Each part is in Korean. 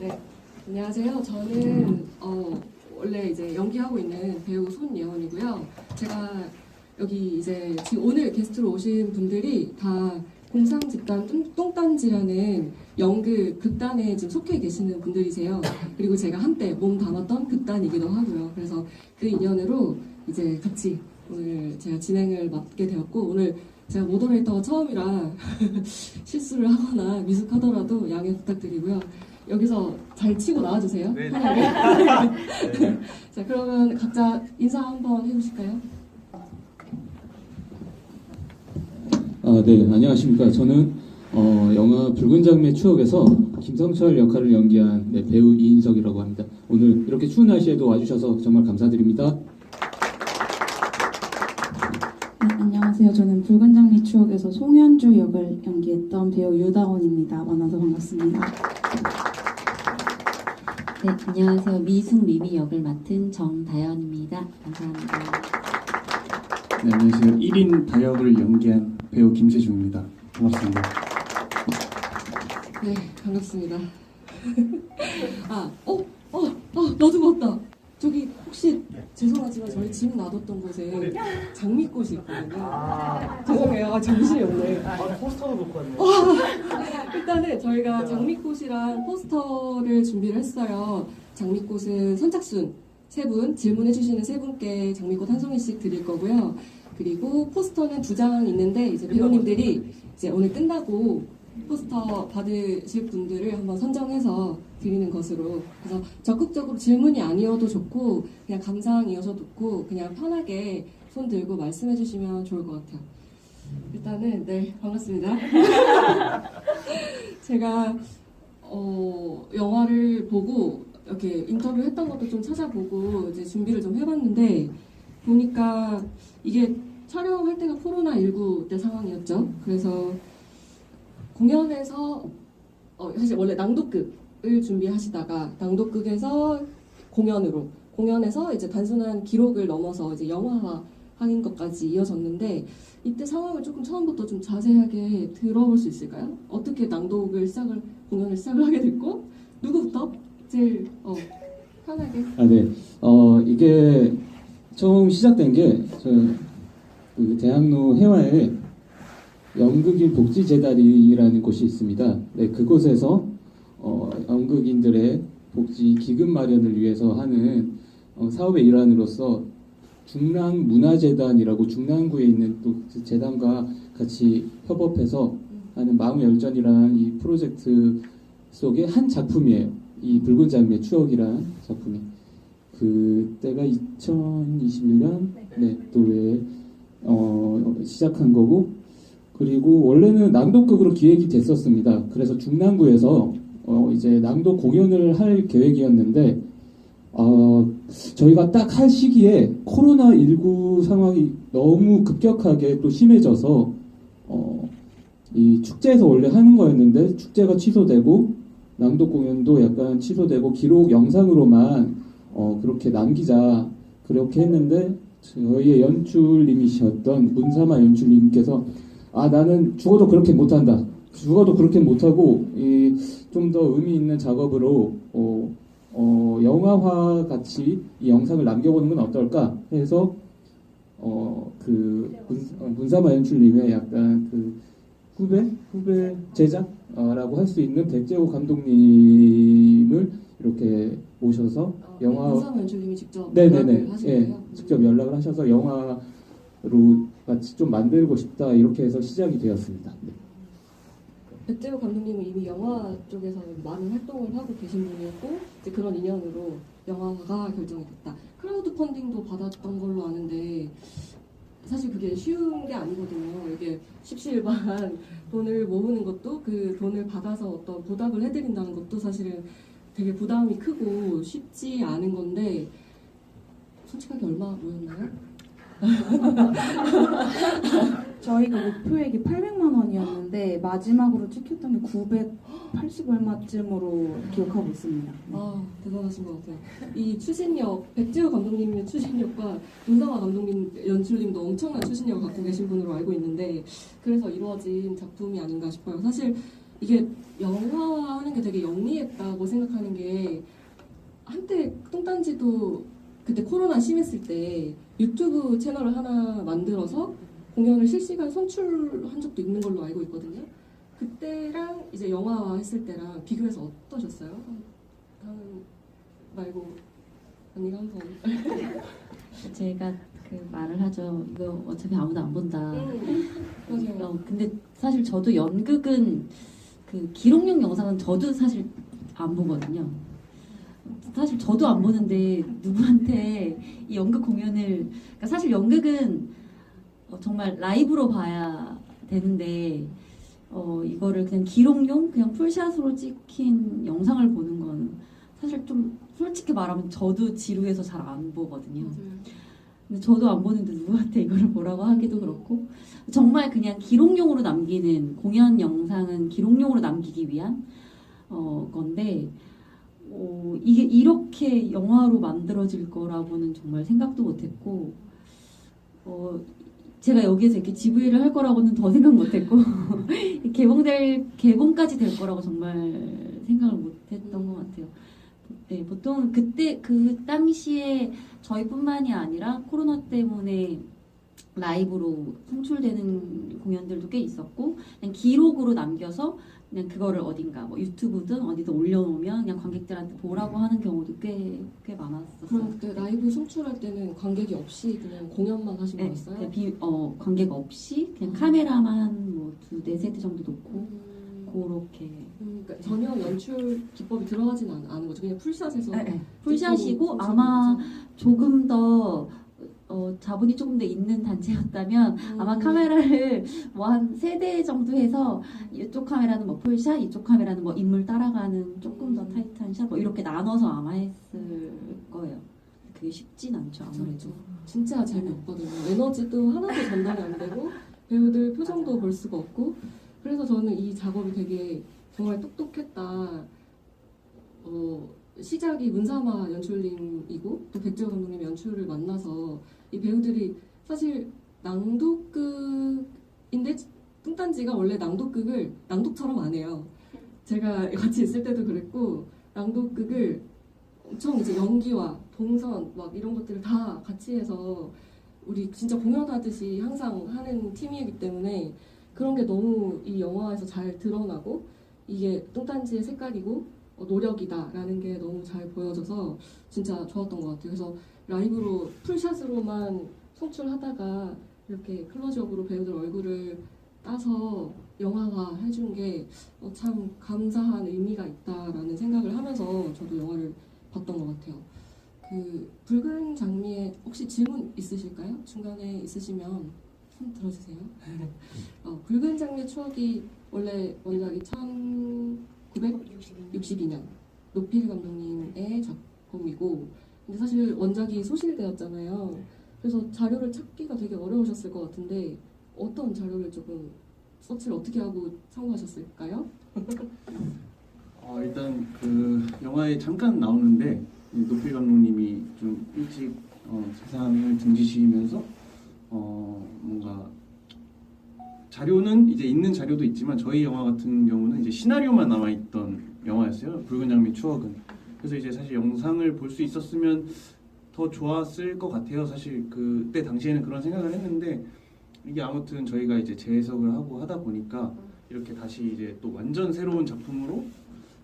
네, 안녕하세요. 저는 원래 이제 연기하고 있는 배우 손예원이고요. 제가 여기 이제 지금 오늘 게스트로 오신 분들이 다 공상집단 똥딴지라는 연극 극단에 지금 속해 계시는 분들이세요. 그리고 제가 한때 몸 담았던 극단이기도 하고요. 그래서 그 인연으로 이제 같이 오늘 제가 진행을 맡게 되었고, 오늘 제가 모더레이터가 처음이라 실수를 하거나 미숙하더라도 양해 부탁드리고요. 여기서 잘 치고 나와주세요. 네. 편하게. 자, 그러면 각자 인사 한번 해보실까요? 네, 안녕하십니까. 저는 영화 붉은 장미의 추억에서 김성철 역할을 연기한 배우 이인석이라고 합니다. 오늘 이렇게 추운 날씨에도 와주셔서 정말 감사드립니다. 네, 안녕하세요. 저는 붉은 장미 추억에서 송현주 역을 연기했던 배우 유다원입니다. 만나서 반갑습니다. 네, 안녕하세요. 미숙 미미 역을 맡은 정다연입니다. 감사합니다. 네, 안녕하세요. 1인 다역을 연기한 배우 김세중입니다. 반갑습니다. 네, 반갑습니다. 나도 봤다. 저기 혹시 죄송하지만 저희 집 놔뒀던 곳에 장미꽃이 있거든요. 죄송해요. 정신이 없네. 포스터도 놓고 왔네요. 일단은 저희가 장미꽃이랑 포스터를 준비를 했어요. 장미꽃은 선착순 3분, 질문해주시는 3분께 장미꽃 한 송이씩 드릴 거고요. 그리고 포스터는 2장 있는데 이제 배우님들이 이제 오늘 끝나고 포스터 받으실 분들을 한번 선정해서 드리는 것으로. 그래서 적극적으로 질문이 아니어도 좋고 그냥 감상이어서 좋고 그냥 편하게 손 들고 말씀해 주시면 좋을 것 같아요. 일단은 네, 반갑습니다. 제가 영화를 보고 이렇게 인터뷰했던 것도 좀 찾아보고 이제 준비를 좀 해봤는데 보니까 이게 촬영할 때가 코로나19 때 상황이었죠. 그래서 공연에서 사실 원래 낭독극을 준비하시다가 낭독극에서 공연에서 이제 단순한 기록을 넘어서 이제 영화화하는 것까지 이어졌는데 이때 상황을 조금 처음부터 좀 자세하게 들어볼 수 있을까요? 어떻게 공연을 시작을 하게 됐고 누구부터 제일 편하게? 네. 이게 처음 시작된 게 그 대학로 해화에 연극인 복지재단이라는 곳이 있습니다. 네, 그곳에서 연극인들의 복지 기금 마련을 위해서 하는 사업의 일환으로서 중랑문화재단이라고 중랑구에 있는 또 그 재단과 같이 협업해서 하는 마음의 열전이라는 이 프로젝트 속의 한 작품이에요. 이 붉은 장미의 추억이라는 작품이. 그때가 2021년 또에 시작한 거고, 그리고 원래는 낭독극으로 기획이 됐었습니다. 그래서 중랑구에서 이제 낭독 공연을 할 계획이었는데 저희가 딱 할 시기에 코로나19 상황이 너무 급격하게 또 심해져서 이 축제에서 원래 하는 거였는데 축제가 취소되고 낭독 공연도 약간 취소되고 기록 영상으로만 그렇게 남기자 그렇게 했는데 저희의 연출님이셨던 문사마 연출님께서 나는 죽어도 그렇게 못한다. 죽어도 그렇게 못하고 좀 더 의미 있는 작업으로 영화화 같이 이 영상을 남겨보는 건 어떨까 해서 문사마 연출님의 약간 그 후배 제작라고 할 수 있는 백재호 감독님을 이렇게 모셔서 문사마 연출님이 직접 네네네 연락을 하신 거예요? 직접 연락을 하셔서 영화로 같이 좀 만들고 싶다 이렇게 해서 시작이 되었습니다. 네. 백재호 감독님은 이미 영화 쪽에서 많은 활동을 하고 계신 분이었고 이제 그런 인연으로 영화가 결정이 됐다. 크라우드 펀딩도 받았던 걸로 아는데 사실 그게 쉬운 게 아니거든요. 이게 십시일반 돈을 모으는 것도 그 돈을 받아서 어떤 보답을 해드린다는 것도 사실은 되게 부담이 크고 쉽지 않은 건데 솔직하게 얼마 모였나요? 저희가 목표액이 800만 원이었는데 마지막으로 찍혔던 게 980 얼마쯤으로 기억하고 있습니다. 네. 대단하신 것 같아요. 이 추진력, 백지호 감독님의 추진력과 문상화 감독님, 연출님도 엄청난 추진력을 갖고 계신 분으로 알고 있는데 그래서 이루어진 작품이 아닌가 싶어요. 사실 이게 영화화하는 게 되게 영리했다고 생각하는 게 한때 뚱딴지도 그때 코로나 심했을 때 유튜브 채널을 하나 만들어서 공연을 실시간 송출한 적도 있는 걸로 알고 있거든요. 그때랑 이제 영화화 했을 때랑 비교해서 어떠셨어요? 다음 말고 언니가 한번. 제가 그 말을 하죠. 이거 어차피 아무도 안 본다. 맞아요. 근데 사실 저도 연극은 그 기록용 영상은 저도 사실 안 보거든요. 사실 저도 안 보는데 누구한테 이 연극 공연을 그러니까 사실 연극은 정말 라이브로 봐야 되는데 이거를 그냥 기록용 그냥 풀샷으로 찍힌 영상을 보는 건 사실 좀 솔직히 말하면 저도 지루해서 잘 안 보거든요. 근데 저도 안 보는데 누구한테 이거를 보라고 하기도 그렇고 정말 그냥 기록용으로 남기는 공연 영상은 기록용으로 남기기 위한 건데 이게 이렇게 영화로 만들어질 거라고는 정말 생각도 못했고 제가 여기에서 이렇게 GV를 할 거라고는 더 생각 못했고 개봉까지 될 거라고 정말 생각을 못했던 것 같아요. 네, 보통 그때 그 당시에 저희뿐만이 아니라 코로나 때문에 라이브로 송출되는 공연들도 꽤 있었고 그냥 기록으로 남겨서 그냥 그거를 어딘가 뭐 유튜브든 어디든 올려놓으면 그냥 관객들한테 보라고 하는 경우도 꽤 많았었어요. 그럼 그때 라이브 송출할 때는 관객이 없이 그냥 공연만 하신 네, 거였어요? 그냥 관객 없이 그냥 카메라만 뭐 2-4세트 정도 놓고 그렇게 그러니까 전혀 연출 기법이 들어가진 않은 거죠. 그냥 풀샷에서. 풀샷이고 아마 조금 더 자본이 조금 더 있는 단체였다면 아마 카메라를 뭐 한 3대 정도 해서 이쪽 카메라는 뭐 풀샷, 이쪽 카메라는 뭐 인물 따라가는 조금 더 타이트한 샷 뭐 이렇게 나눠서 아마 했을 거예요. 그게 쉽진 않죠 아무래도. 진짜 재미없거든요. 에너지도 하나도 전달이 안 되고 배우들 표정도 볼 수가 없고 그래서 저는 이 작업이 되게 정말 똑똑했다. 시작이 문사마 연출님이고 또 백지호 감독님 연출을 만나서 이 배우들이 사실 낭독극인데 뚱딴지가 원래 낭독극을 낭독처럼 안 해요. 제가 같이 있을 때도 그랬고 낭독극을 엄청 이제 연기와 동선 막 이런 것들을 다 같이 해서 우리 진짜 공연하듯이 항상 하는 팀이기 때문에 그런 게 너무 이 영화에서 잘 드러나고 이게 뚱딴지의 색깔이고 노력이다라는 게 너무 잘 보여져서 진짜 좋았던 것 같아요. 그래서 라이브로 풀샷으로만 송출하다가 이렇게 클로즈업으로 배우들 얼굴을 따서 영화화 해준 게 참 감사한 의미가 있다라는 생각을 하면서 저도 영화를 봤던 것 같아요. 그 붉은 장미에 혹시 질문 있으실까요? 중간에 있으시면 손 들어주세요. 붉은 장미의 추억이 원래 원작이 1962년 노필 감독님의 작품이고 근데 사실 원작이 소실되었잖아요. 그래서 자료를 찾기가 되게 어려우셨을 것 같은데 어떤 자료를 조금 서치를 어떻게 하고 참고하셨을까요? 일단 그 영화에 잠깐 나오는데 노필 감독님이 좀 일찍 세상을 등지시면서 뭔가 자료는 이제 있는 자료도 있지만 저희 영화 같은 경우는 이제 시나리오만 남아 있던 영화였어요. 붉은 장미 추억은. 그래서 이제 사실 영상을 볼 수 있었으면 더 좋았을 것 같아요. 사실 그때 당시에는 그런 생각을 했는데 이게 아무튼 저희가 이제 재해석을 하고 하다 보니까 이렇게 다시 이제 또 완전 새로운 작품으로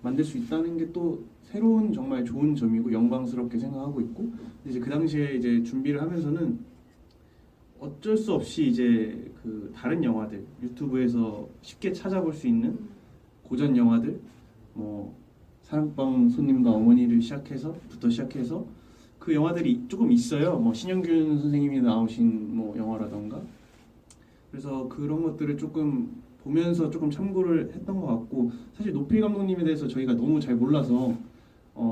만들 수 있다는 게 또 새로운 정말 좋은 점이고 영광스럽게 생각하고 있고 이제 그 당시에 이제 준비를 하면서는 어쩔 수 없이 이제 그 다른 영화들 유튜브에서 쉽게 찾아볼 수 있는 고전 영화들 뭐 사랑방 손님과 어머니를 부터 시작해서 그 영화들이 조금 있어요. 뭐 신영균 선생님이 나오신 뭐 영화라던가 그래서 그런 것들을 조금 보면서 조금 참고를 했던 것 같고 사실 노필 감독님에 대해서 저희가 너무 잘 몰라서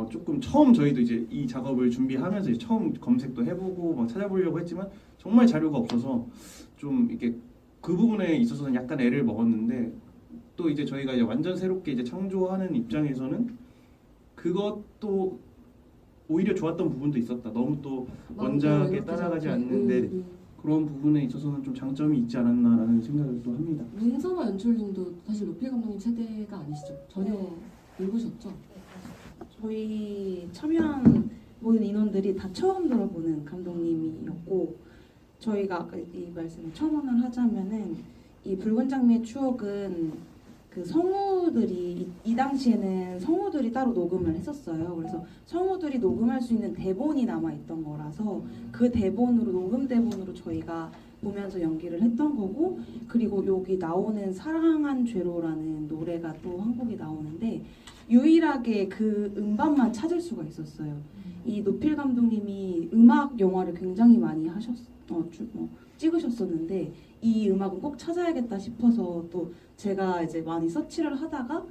조금 처음 저희도 이제 이 작업을 준비하면서 이제 처음 검색도 해보고 막 찾아보려고 했지만 정말 자료가 없어서 좀 이렇게 그 부분에 있어서는 약간 애를 먹었는데 또 이제 저희가 이제 완전 새롭게 이제 창조하는 입장에서는 그것도 오히려 좋았던 부분도 있었다. 너무 또 원작에 따라가지 않는데 그런 부분에 있어서는 좀 장점이 있지 않았나라는 생각을 또 합니다. 문서와 연출님도 사실 노필 감독님 세대가 아니시죠? 전혀 읽으셨죠? 저희 참여한 모든 인원들이 다 처음 들어보는 감독님이었고 저희가 아까 이 말씀을 첨언을 하자면은 이 붉은 장미의 추억은 그 성우들이 이 당시에는 성우들이 따로 녹음을 했었어요. 그래서 성우들이 녹음할 수 있는 대본이 남아 있던 거라서 그 대본으로 녹음 대본으로 저희가 보면서 연기를 했던 거고 그리고 여기 나오는 사랑한 죄로라는 노래가 또 한 곡이 나오는데 유일하게 그 음반만 찾을 수가 있었어요. 이 노필 감독님이 음악 영화를 굉장히 많이 찍으셨었는데 이 음악은 꼭 찾아야겠다 싶어서 또 제가 이제 많이 서치를 하다가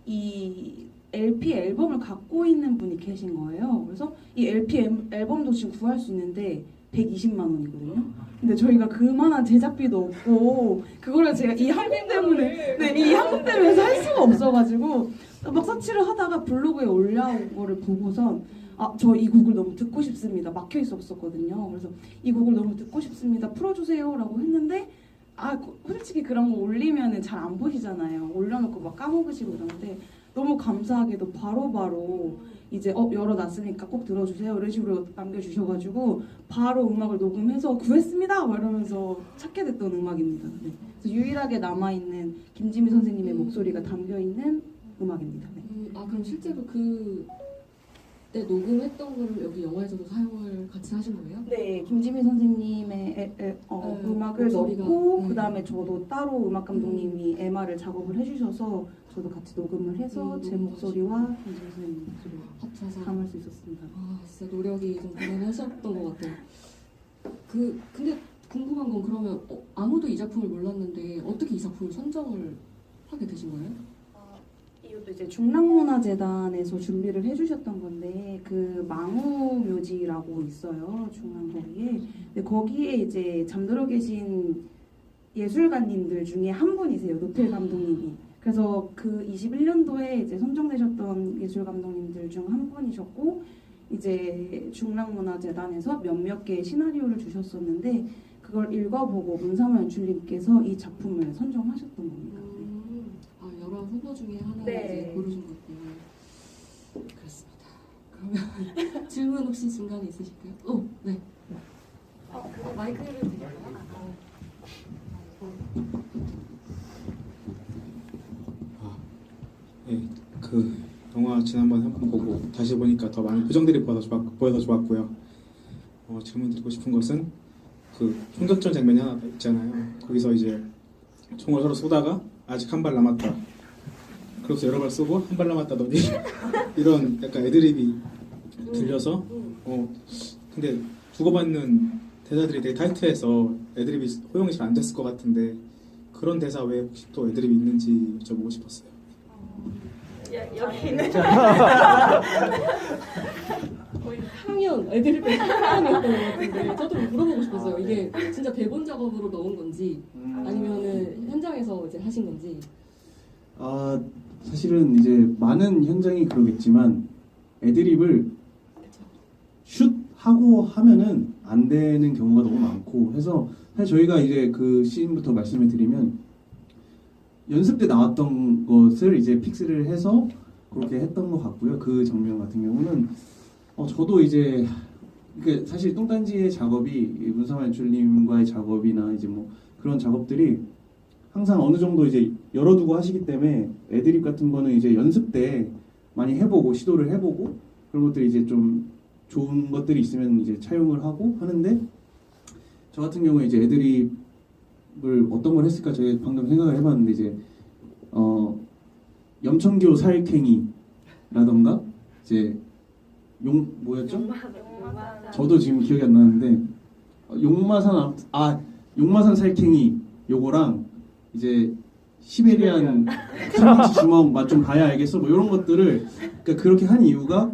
이 LP 앨범을 갖고 있는 분이 계신 거예요. 그래서 이 LP 앨범도 지금 구할 수 있는데 120만 원이거든요. 근데 저희가 그만한 제작비도 없고 그거를 제가 이 한국 때문에 이 한국 때문에 살 수가 없어가지고 막 서치를 하다가 블로그에 올라온 거를 보고선 저 이 곡을 너무 듣고 싶습니다. 막혀 있었거든요. 그래서 이 곡을 너무 듣고 싶습니다. 풀어주세요라고 했는데 솔직히 그런 거 올리면은 잘 안 보시잖아요. 올려놓고 막 까먹으시고 이러는데 너무 감사하게도 바로바로 이제 열어놨으니까 꼭 들어주세요 이런 식으로 남겨주셔가지고 바로 음악을 녹음해서 구했습니다 막 이러면서 찾게 됐던 음악입니다. 네. 그래서 유일하게 남아있는 김지미 선생님의 목소리가 담겨있는 음악입니다. 네. 그럼 실제로 그때 녹음했던 거를 여기 영화에서도 사용을 같이 하신 거예요? 네, 김지미 선생님의 음악을 목소리가, 넣고 그 다음에 저도 따로 음악 감독님이 MR을 작업을 해주셔서 저도 같이 녹음을 해서 제 목소리와 김지미 선생님 목소리를 합쳐서 담을 수 있었습니다. 진짜 노력이 좀 대단하셨던 것 같아요. 근데 궁금한 건 그러면 아무도 이 작품을 몰랐는데 어떻게 이 작품을 선정을 하게 되신 거예요? 이것도 이제 중랑문화재단에서 준비를 해주셨던 건데 그 망우묘지라고 있어요 중랑거리에. 근데 거기에 이제 잠들어 계신 예술가님들 중에 한 분이세요 노필 감독님이. 그래서 그 21년도에 이제 선정되셨던 예술 감독님들 중 한 분이셨고 이제 중랑문화재단에서 몇몇 개의 시나리오를 주셨었는데 그걸 읽어보고 문삼호 연출님께서 이 작품을 선정하셨던 겁니다. 여러 후보 중에 하나 네. 이제 고르신 거군요. 그렇습니다. 그러면 질문 혹시 중간에 있으실까요? 네. 마이크를 드릴까요? 네, 그 영화 지난번에 한 번 보고 다시 보니까 더 많은 표정들이 보여서 좋았고요. 질문 드리고 싶은 것은 그 총격전 장면이 하나 있잖아요. 거기서 이제 총을 서로 쏘다가 아직 한 발 남았다. 그래서 여러 발 쏘고 한 발 남았다더니 이런 약간 애드립이 들려서 근데 주고받는 대사들이 되게 타이트해서 애드립이 호용이 잘 안 됐을 것 같은데 그런 대사 외에 혹시 또 애드립이 있는지 여쭤보고 싶었어요. 여기는 거의 상연 애드립의 상연이었던 것 같은데 저도 물어보고 싶었어요. 이게 진짜 대본 작업으로 넣은 건지 아니면은 현장에서 이제 하신 건지. 사실은 이제 많은 현장이 그러겠지만 애드립을 슛 하고 하면은 안 되는 경우가 너무 많고 해서 사실 저희가 이제 그 씬부터 말씀을 드리면 연습 때 나왔던 것을 이제 픽스를 해서 그렇게 했던 것 같고요. 그 장면 같은 경우는 저도 이제 사실 똥단지의 작업이 문삼호 연출님과의 작업이나 이제 뭐 그런 작업들이 항상 어느 정도 이제 열어두고 하시기 때문에 애드립 같은 거는 이제 연습 때 많이 해보고 시도를 해보고 그런 것들이 이제 좀 좋은 것들이 있으면 이제 차용을 하고 하는데 저 같은 경우에 이제 애드립을 어떤 걸 했을까 제가 방금 생각을 해봤는데 이제 염천교 살쾡이라던가 이제 뭐였죠? 저도 지금 기억이 안 나는데 용마산 살쾡이 요거랑 이제 시베리안 삼치 주먹 맛 좀 봐야 알겠어 뭐 이런 것들을 그렇게 한 이유가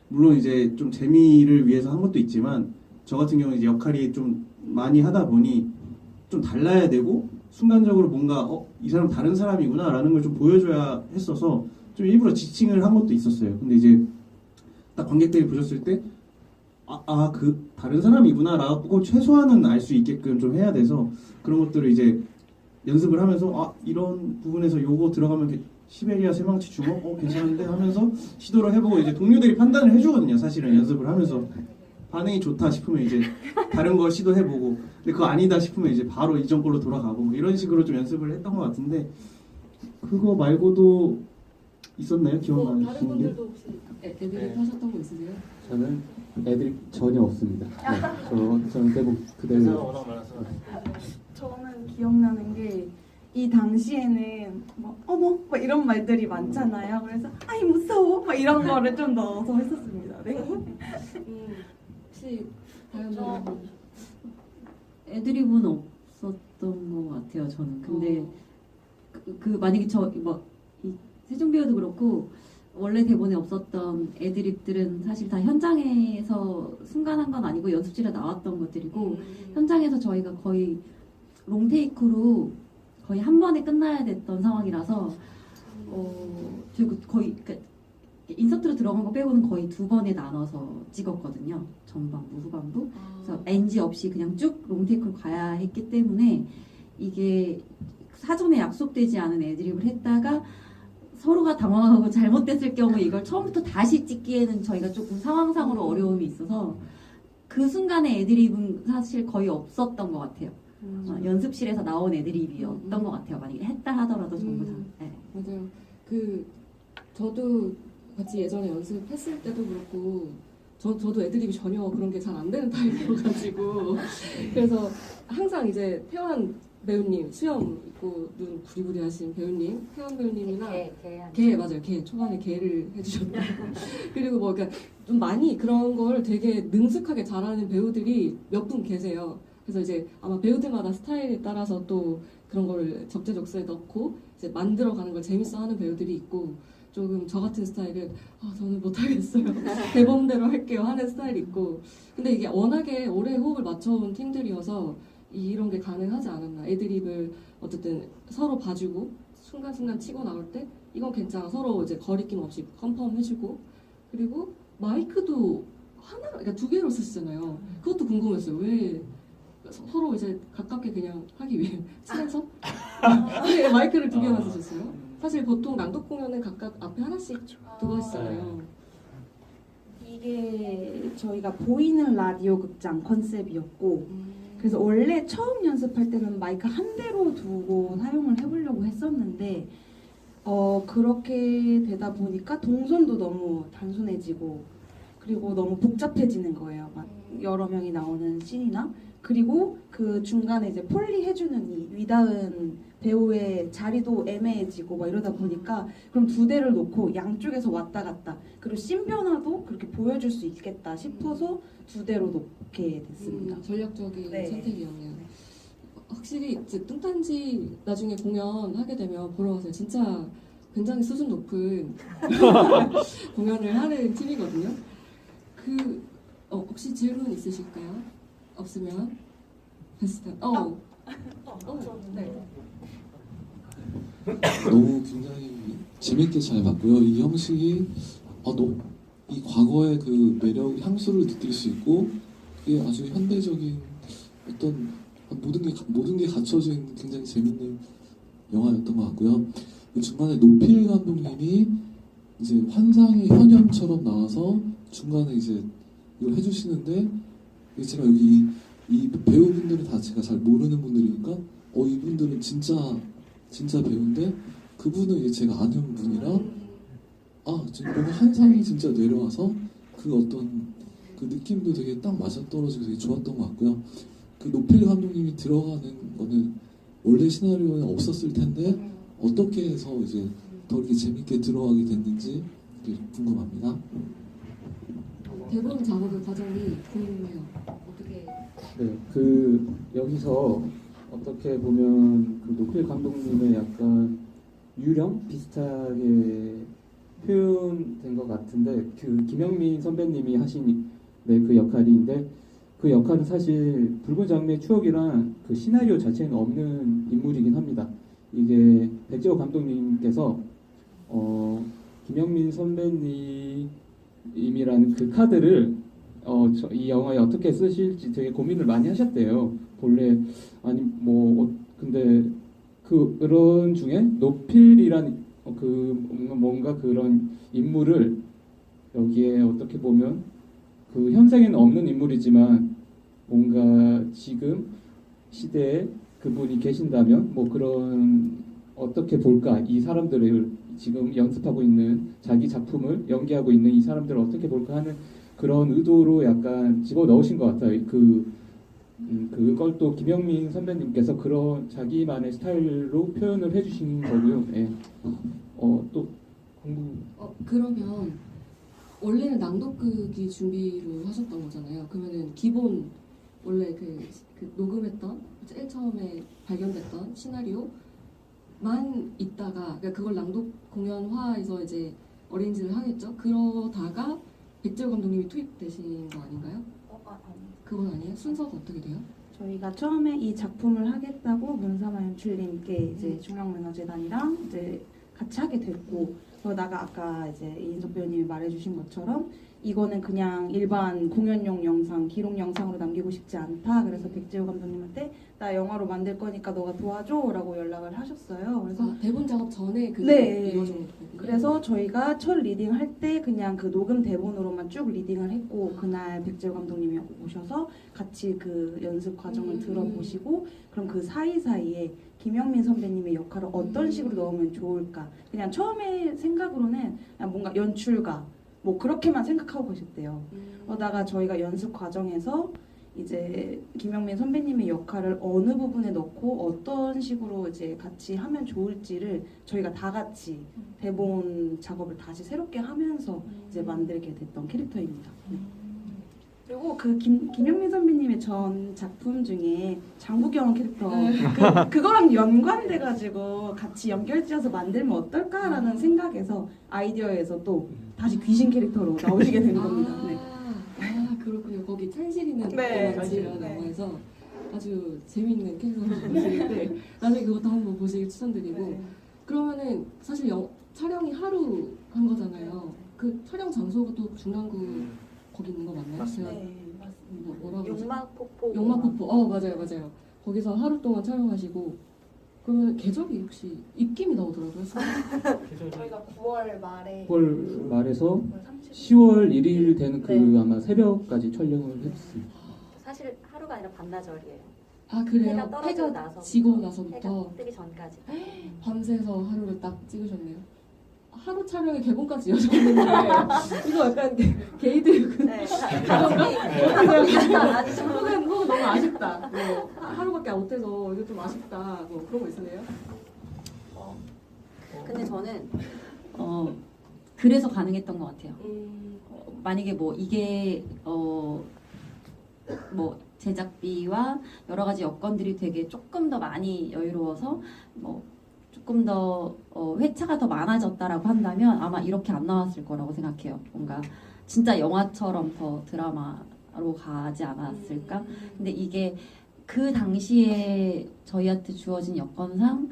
물론 이제 좀 재미를 위해서 한 것도 있지만 저 같은 경우는 이제 역할이 좀 많이 하다 보니 좀 달라야 되고 순간적으로 뭔가 이 사람 다른 사람이구나 라는 걸 좀 보여줘야 했어서 좀 일부러 지칭을 한 것도 있었어요. 근데 이제 딱 관객들이 보셨을 때 그 다른 사람이구나라고 최소한은 알 수 있게끔 좀 해야 돼서 그런 것들을 이제 연습을 하면서 이런 부분에서 요거 들어가면 시베리아 새망치 주먹 괜찮은데 하면서 시도를 해보고 이제 동료들이 판단을 해주거든요. 사실은 연습을 하면서 반응이 좋다 싶으면 이제 다른 걸 시도해보고 근데 그거 아니다 싶으면 이제 바로 이전 걸로 돌아가고 뭐 이런 식으로 좀 연습을 했던 것 같은데 그거 말고도 있었나요? 뭐 기억나는 다른 분들? 분들도 혹시 애드립 하셨던 거 있으세요? 저는 애들이 전혀 없습니다. 저는 대부분 그대로. 저는 기억나는 게 이 당시에는 막 어머 막 이런 말들이 많잖아요. 그래서 아이 무서워 막 이런 거를 좀 넣어서 했었습니다. 네. 혹시 다른 저- 분들 애드립은 없었던 것 같아요. 저는. 근데 만약에 이 세종 배우도 그렇고 원래 대본에 없었던 애드립들은 사실 다 현장에서 순간한 건 아니고 연습실에 나왔던 것들이고 현장에서 저희가 거의 롱테이크로 거의 한 번에 끝나야 됐던 상황이라서 저희가 거의 그러니까 인서트로 들어간 거 빼고는 거의 2번에 나눠서 찍었거든요. 전반부, 후반부. 그래서 NG 없이 그냥 쭉 롱테이크로 가야 했기 때문에 이게 사전에 약속되지 않은 애드립을 했다가 서로가 당황하고 잘못됐을 경우에 이걸 처음부터 다시 찍기에는 저희가 조금 상황상으로 어려움이 있어서 그 순간에 애드립은 사실 거의 없었던 것 같아요. 연습실에서 나온 애드립이었던 것 같아요. 만약에 했다 하더라도 전부 다. 네. 맞아요. 저도 같이 예전에 연습했을 때도 그렇고 저도 애드립이 전혀 그런 게 잘 안 되는 타입이어가지고 그래서 항상 이제 태환 배우님 수염 있고 눈 부리부리하신 배우님 태환 배우님이나 개 맞아요. 개 초반에 개를 해주셨고 그리고 뭐 그러니까 좀 많이 그런 걸 되게 능숙하게 잘하는 배우들이 몇 분 계세요. 그래서 이제 아마 배우들마다 스타일에 따라서 또 그런 거를 적재적소에 넣고 이제 만들어가는 걸 재밌어하는 배우들이 있고 조금 저 같은 스타일은 저는 못하겠어요. 대본대로 할게요 하는 스타일이 있고 근데 이게 워낙에 오래 호흡을 맞춰온 팀들이어서 이런 게 가능하지 않았나. 애드립을 어쨌든 서로 봐주고 순간순간 치고 나올 때 이건 괜찮아. 서로 이제 거리낌 없이 컨펌 해주고 그리고 마이크도 그러니까 2개로 쓰시잖아요. 그것도 궁금했어요. 왜 서로 이제 가깝게 그냥 하기 위해 친해서 왜 마이크를 2개나 쓰셨어요? 사실 보통 낭독 공연은 각각 앞에 하나씩 두고 하시잖아요. 이게 저희가 보이는 라디오 극장 컨셉이었고 그래서 원래 처음 연습할 때는 마이크 한 대로 두고 사용을 해보려고 했었는데 그렇게 되다 보니까 동선도 너무 단순해지고 그리고 너무 복잡해지는 거예요. 막 여러 명이 나오는 씬이나 그리고 그 중간에 이제 폴리 해주는 이 위다은 배우의 자리도 애매해지고 막 이러다 보니까 그럼 2대를 놓고 양쪽에서 왔다 갔다 그리고 씬 변화도 그렇게 보여줄 수 있겠다 싶어서 2대로 놓게 됐습니다. 전략적인 네. 선택이었네요. 확실히 이제 뚱딴지 나중에 공연하게 되면 보러 가세요. 진짜 굉장히 수준 높은 공연을 하는 팀이거든요. 혹시 질문 있으실까요? 없으면 베스트. 네. 너무 굉장히 재밌게 잘 봤고요. 이 형식이 이 과거의 그 매력 향수를 느낄 수 있고 그게 아주 현대적인 어떤 모든 게 갖춰진 굉장히 재밌는 영화였던 것 같고요. 그 중간에 노필 감독님이 이제 환상의 현현처럼 나와서 중간에 이제 이걸 해주시는데 제가 여기 이 배우분들은 다 제가 잘 모르는 분들이니까 이분들은 진짜 배우인데 그분은 이제 제가 아는 분이라 지금 뭔가 환상이 진짜 내려와서 그 어떤 그 느낌도 되게 딱 맞아떨어지고 되게 좋았던 것 같고요. 그 노필 감독님이 들어가는 거는 원래 시나리오에 없었을 텐데 어떻게 해서 이제 더 이렇게 재밌게 들어가게 됐는지 궁금합니다. 대본 작업의 과정이 궁금해요. 어떻게? 네, 여기서 어떻게 보면 그 노필 감독님의 약간 유령 비슷하게 표현된 것 같은데 그 김영민 선배님이 하신 그 역할인데 그 역할은 사실 붉은 장미의 추억이란 그 시나리오 자체는 없는 인물이긴 합니다. 이게 백재호 감독님께서 김영민 선배님이라는 그 카드를 이 영화에 어떻게 쓰실지 되게 고민을 많이 하셨대요. 본래 아니 뭐 근데 그런 중에 노필이란 뭔가 그런 인물을 여기에 어떻게 보면 그 현생에는 없는 인물이지만 뭔가 지금 시대에 그분이 계신다면 뭐 그런 어떻게 볼까 이 사람들을 지금 연습하고 있는 자기 작품을 연기하고 있는 이 사람들을 어떻게 볼까 하는 그런 의도로 약간 집어 넣으신 것 같아요. 그걸 또 김영민 선배님께서 그런 자기만의 스타일로 표현을 해주신 거고요. 예. 또 공부. 그러면 원래는 낭독극이 준비로 하셨던 거잖아요. 그러면은 기본 원래 그 녹음했던 제일 처음에 발견됐던 시나리오만 있다가 그러니까 그걸 낭독 공연화해서 이제 어레인지를 하겠죠. 그러다가 백재호 감독님이 투입되신 거 아닌가요? 그건 아니에요? 순서가 어떻게 돼요? 저희가 처음에 이 작품을 하겠다고 문사마 연출님께 이제 중앙문화재단이랑 이제 같이 하게 됐고, 그러다가 아까 이제 이인석 배우님이 말해주신 것처럼 이거는 그냥 일반 공연용 영상, 기록 영상으로 남기고 싶지 않다. 그래서 백재호 감독님한테 나 영화로 만들 거니까 너가 도와줘라고 연락을 하셨어요. 그래서 대본 작업 전에 그게 네. 이루어진 거군요. 그래서 저희가 첫 리딩 할 때 그냥 그 녹음 대본으로만 쭉 리딩을 했고, 그날 백재호 감독님이 오셔서 같이 그 연습 과정을 들어보시고, 그럼 그 사이사이에 김영민 선배님의 역할을 어떤 식으로 넣으면 좋을까, 그냥 처음에 생각으로는 그냥 뭔가 연출가 뭐 그렇게만 생각하고 계셨대요. 그러다가 저희가 연습 과정에서 이제 김영민 선배님의 역할을 어느 부분에 넣고 어떤 식으로 이제 같이 하면 좋을지를 저희가 다 같이 대본 작업을 다시 새롭게 하면서 이제 만들게 됐던 캐릭터입니다. 네. 그리고 그 김영민 선배님의 전 작품 중에 장국영 캐릭터 그거랑 연관돼가지고 같이 연결지어서 만들면 어떨까라는 생각에서 아이디어에서 또 다시 귀신 캐릭터로 나오시게 된 겁니다. 네. 그렇군요. 거기 찬실이는 네, 찬실이라는 네. 영화에서 아주 재미있는 캐릭터로 보시는데 나중에 그것도 한번 보시길 추천드리고. 네. 그러면은 사실 촬영이 하루 한 거잖아요. 그 촬영 장소가 또 중랑구 거기 있는 거 맞나요? 제가 네, 맞습니다. 뭐라고 그러지? 용막폭포. 용막폭포. 맞아요. 거기서 하루 동안 촬영하시고 그러면 계절이 혹시 입김이 나오더라고요. 저희가 9월 말에 9월 말에서 30일. 10월 1일 되는 그 네. 아마 새벽까지 촬영을 했습니다. 사실 하루가 아니라 반나절이에요. 그래요? 해가 떨어지고 나서 지고 해가 나서부터 뜨기 전까지. 밤새서 하루를 딱 찍으셨네요. 하루 촬영에 개봉까지 이어졌는데 이거 약간 게이드 네. 혹은 너무 아쉽다. 뭐 하루밖에 못해서 이거 좀 아쉽다. 뭐 그런 거 있으세요? 근데 저는 그래서 가능했던 것 같아요. 만약에 뭐 이게 뭐 제작비와 여러 가지 여건들이 되게 조금 더 많이 여유로워서 뭐 조금 더 회차가 더 많아졌다라고 한다면 아마 이렇게 안 나왔을 거라고 생각해요. 뭔가 진짜 영화처럼 더 드라마로 가지 않았을까? 근데 이게 그 당시에 저희한테 주어진 여건상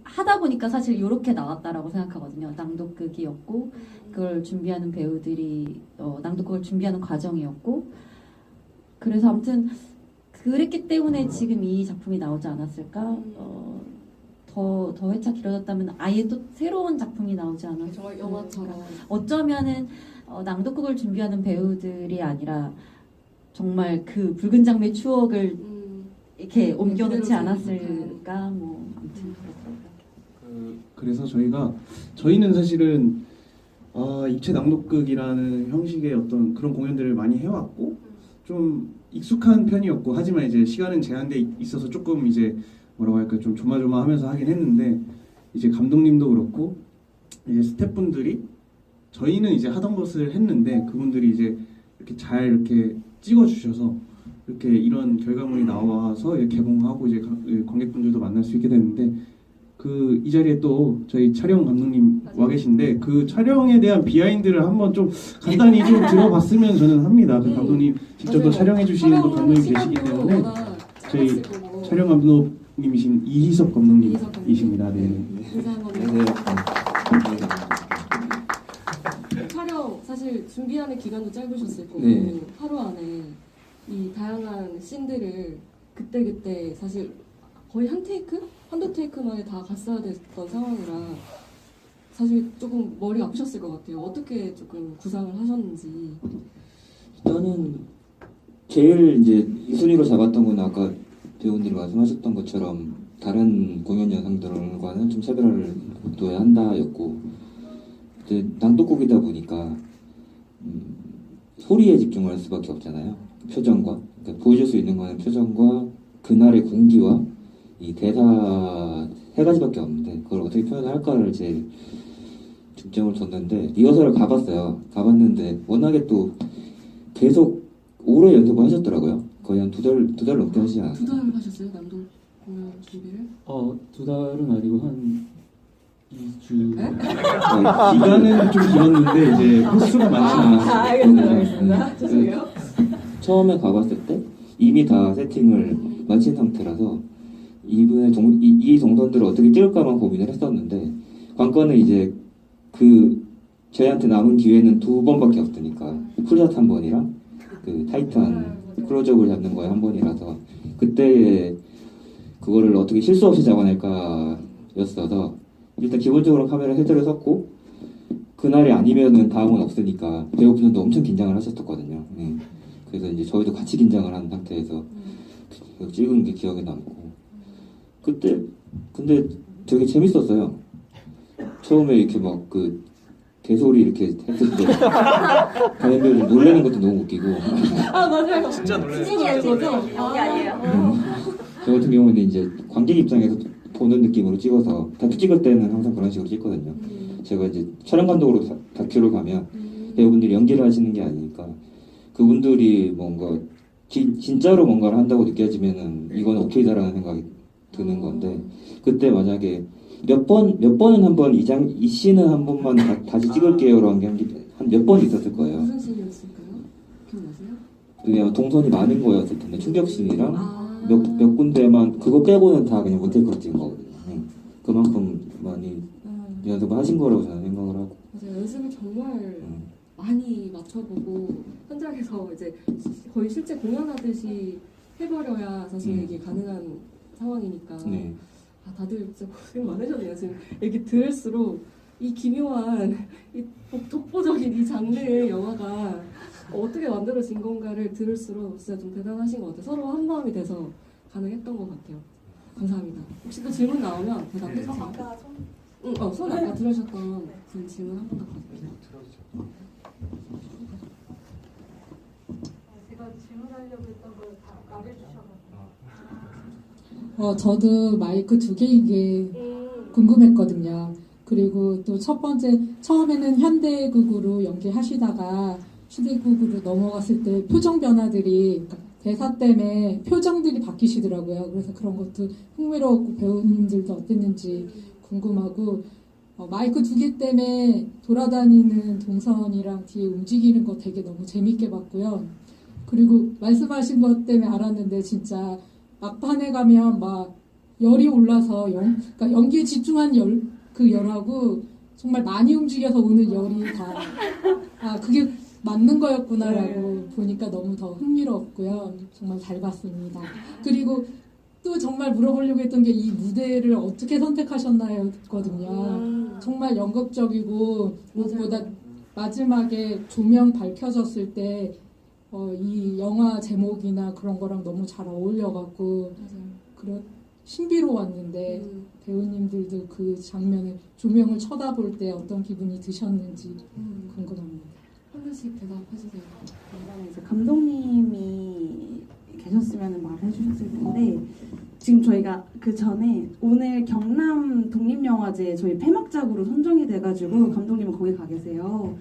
하다 보니까 사실 이렇게 나왔다라고 생각하거든요. 낭독극이었고 그걸 준비하는 배우들이 낭독극을 준비하는 과정이었고, 그래서 아무튼 그랬기 때문에 지금 이 작품이 나오지 않았을까? 더 회차 길어졌다면 아예 또 새로운 작품이 나오지 않았을까? 정말 영화처럼. 어쩌면은 낭독극을 준비하는 배우들이 아니라 정말 그 붉은 장미의 추억을 이렇게 옮겨놓지 그대로 않았을까? 뭐 아무튼 그렇더라고요. 그래서 저희는 사실은 입체 낭독극이라는 형식의 어떤 그런 공연들을 많이 해왔고 좀 익숙한 편이었고, 하지만 이제 시간은 제한돼 있어서 조금 이제 뭐라고 할까 좀 조마조마하면서 하긴 했는데, 이제 감독님도 그렇고 이제 스태프분들이 저희는 이제 하던 것을 했는데 그분들이 이제 이렇게 잘 이렇게 찍어주셔서 이렇게 이런 결과물이 나와서 이렇게 개봉하고 이제 관객분들도 만날 수 있게 됐는데, 이 자리에 또 저희 촬영 감독님 와 계신데 그 촬영에 대한 비하인드를 한번 좀 간단히 좀 들어봤으면 저는 합니다. 그 감독님 직접 또 촬영해 주시는 또 감독님 계시기 때문에 저희 촬영 감독님이신 이희석 감독님이십니다. 네. 인사 한번 네. 해주세요. 촬영 사실 준비하는 기간도 짧으셨을 거고 네. 하루 안에 이 다양한 씬들을 그때그때 사실 거의 한두 테이크 만에 다 갔어야 됐던 상황이라 사실 조금 머리 아프셨을 것 같아요. 어떻게 조금 구상을 하셨는지. 일단은 제일 이제 2순위로 잡았던 건 아까 배우님이 말씀하셨던 것처럼 다른 공연 영상들과는 좀 차별화를 둬야 한다였고, 이제 낭독곡이다 보니까 소리에 집중을 할 수밖에 없잖아요. 표정과 그러니까 보여줄 수 있는 거는 표정과 그날의 공기와 이 대사 세 가지밖에 없는데 그걸 어떻게 표현을 할까를 제일 중점을 뒀는데 리허설을 가봤어요. 가봤는데 워낙에 또 계속 오래 연습을 하셨더라고요. 거의 한 두 달 넘게 하시지 않았어요? 2달 하셨어요? 남도 공연 준비를? 2달은 아니고 한 2주. 네? 기간은 좀 길었는데 이제 횟수가 많지 않았어요. 알겠습니다. 죄송해요. 처음에 가봤을 때 이미 다 세팅을 마친 상태라서 이 동선들을 어떻게 찍을까만 고민을 했었는데 관건은 이제 저희한테 남은 기회는 2번밖에 없으니까 풀샷 한 번이랑 그 타이트한 클로즈업을 잡는 거에 한 번이라서 그때 그거를 어떻게 실수 없이 잡아낼까 였어서 일단 기본적으로 카메라 헤드를 섰고 그날이 아니면은 다음은 없으니까 배우분들도 엄청 긴장을 하셨었거든요. 그래서 이제 저희도 같이 긴장을 한 상태에서 찍은 게 기억에 남고 그때 근데 되게 재밌었어요. 처음에 이렇게 막 개소리 이렇게 했을 때 다른 배우들 놀라는 것도 너무 웃기고 아 맞아요. 진짜 놀라요. 찐이에요, 찐. 연기 아니에요. 저 같은 경우는 이제 관객 입장에서 보는 느낌으로 찍어서 다큐 찍을 때는 항상 그런 식으로 찍거든요. 제가 이제 촬영 감독으로 다큐를 가면 배우분들이 연기를 하시는 게 아니니까 그분들이 뭔가 진짜로 뭔가를 한다고 느껴지면은 이건 오케이다라는 생각이 드는 건데 그때 만약에 몇 번은 한번 이 씬은 한 번만 다시 찍을게요라는 게 한 몇 번 있었을 거예요. 무슨 씬이었을까요? 기억나세요? 그냥 동선이 많은 거였을 텐데 충격씬이랑 아. 몇 군데만 그거 빼고는 다 그냥 원테이크로 찍은 거거든요. 그만큼 많이 연습을 하신 거라고 저는 생각을 하고. 맞아요. 연습을 정말 많이 맞춰보고 현장에서 이제 거의 실제 공연하듯이 해버려야 사실 이게 가능한 상황이니까. 네. 아, 다들 진짜 고생 많으셨네요. 지금 얘기 들을수록 이 기묘한 이 독보적인 이 장르의 영화가 어떻게 만들어진 건가를 들을수록 진짜 좀 대단하신 것 같아요. 서로 한 마음이 돼서 가능했던 것 같아요. 감사합니다. 혹시 또 질문 나오면 대답해 주세요. 아까 손 아까 들으셨던 그 질문 한 번 더 가져주세요. 제가 질문하려고 했던 걸 다 말해주셔가지고. 저도 마이크 2개인 게 궁금했거든요. 그리고 또 첫 번째, 처음에는 현대극으로 연기하시다가 시대극으로 넘어갔을 때 표정 변화들이, 그러니까 대사 때문에 표정들이 바뀌시더라고요. 그래서 그런 것도 흥미로웠고 배우님들도 어땠는지 궁금하고, 마이크 2개 때문에 돌아다니는 동선이랑 뒤에 움직이는 거 되게 너무 재밌게 봤고요. 그리고 말씀하신 것 때문에 알았는데 진짜 막판에 가면 막 열이 올라서 그러니까 연기에 집중한 그 열하고 정말 많이 움직여서 오는 열이 그게 맞는 거였구나라고 보니까 너무 더 흥미로웠고요. 정말 잘 봤습니다. 그리고 또 정말 물어보려고 했던 게 이 무대를 어떻게 선택하셨나요?거든요. 정말 연극적이고 무엇보다 마지막에 조명 밝혀졌을 때 이 영화 제목이나 그런 거랑 너무 잘 어울려갖고 신비로웠는데 배우님들도 그 장면을 조명을 쳐다볼 때 어떤 기분이 드셨는지 궁금합니다. 한 분씩 대답해주세요. 그다음에 이제 감독님이 계셨으면 말해 주셨을 텐데 지금 저희가 그 전에 오늘 경남 독립영화제 저희 폐막작으로 선정이 돼가지고 감독님은 거기 가 계세요.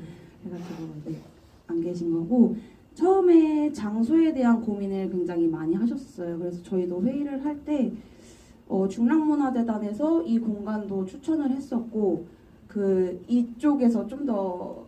그래가지고 이제 안 계신 거고 처음에 장소에 대한 고민을 굉장히 많이 하셨어요. 그래서 저희도 회의를 할 때 중랑문화재단에서 이 공간도 추천을 했었고 이쪽에서 좀 더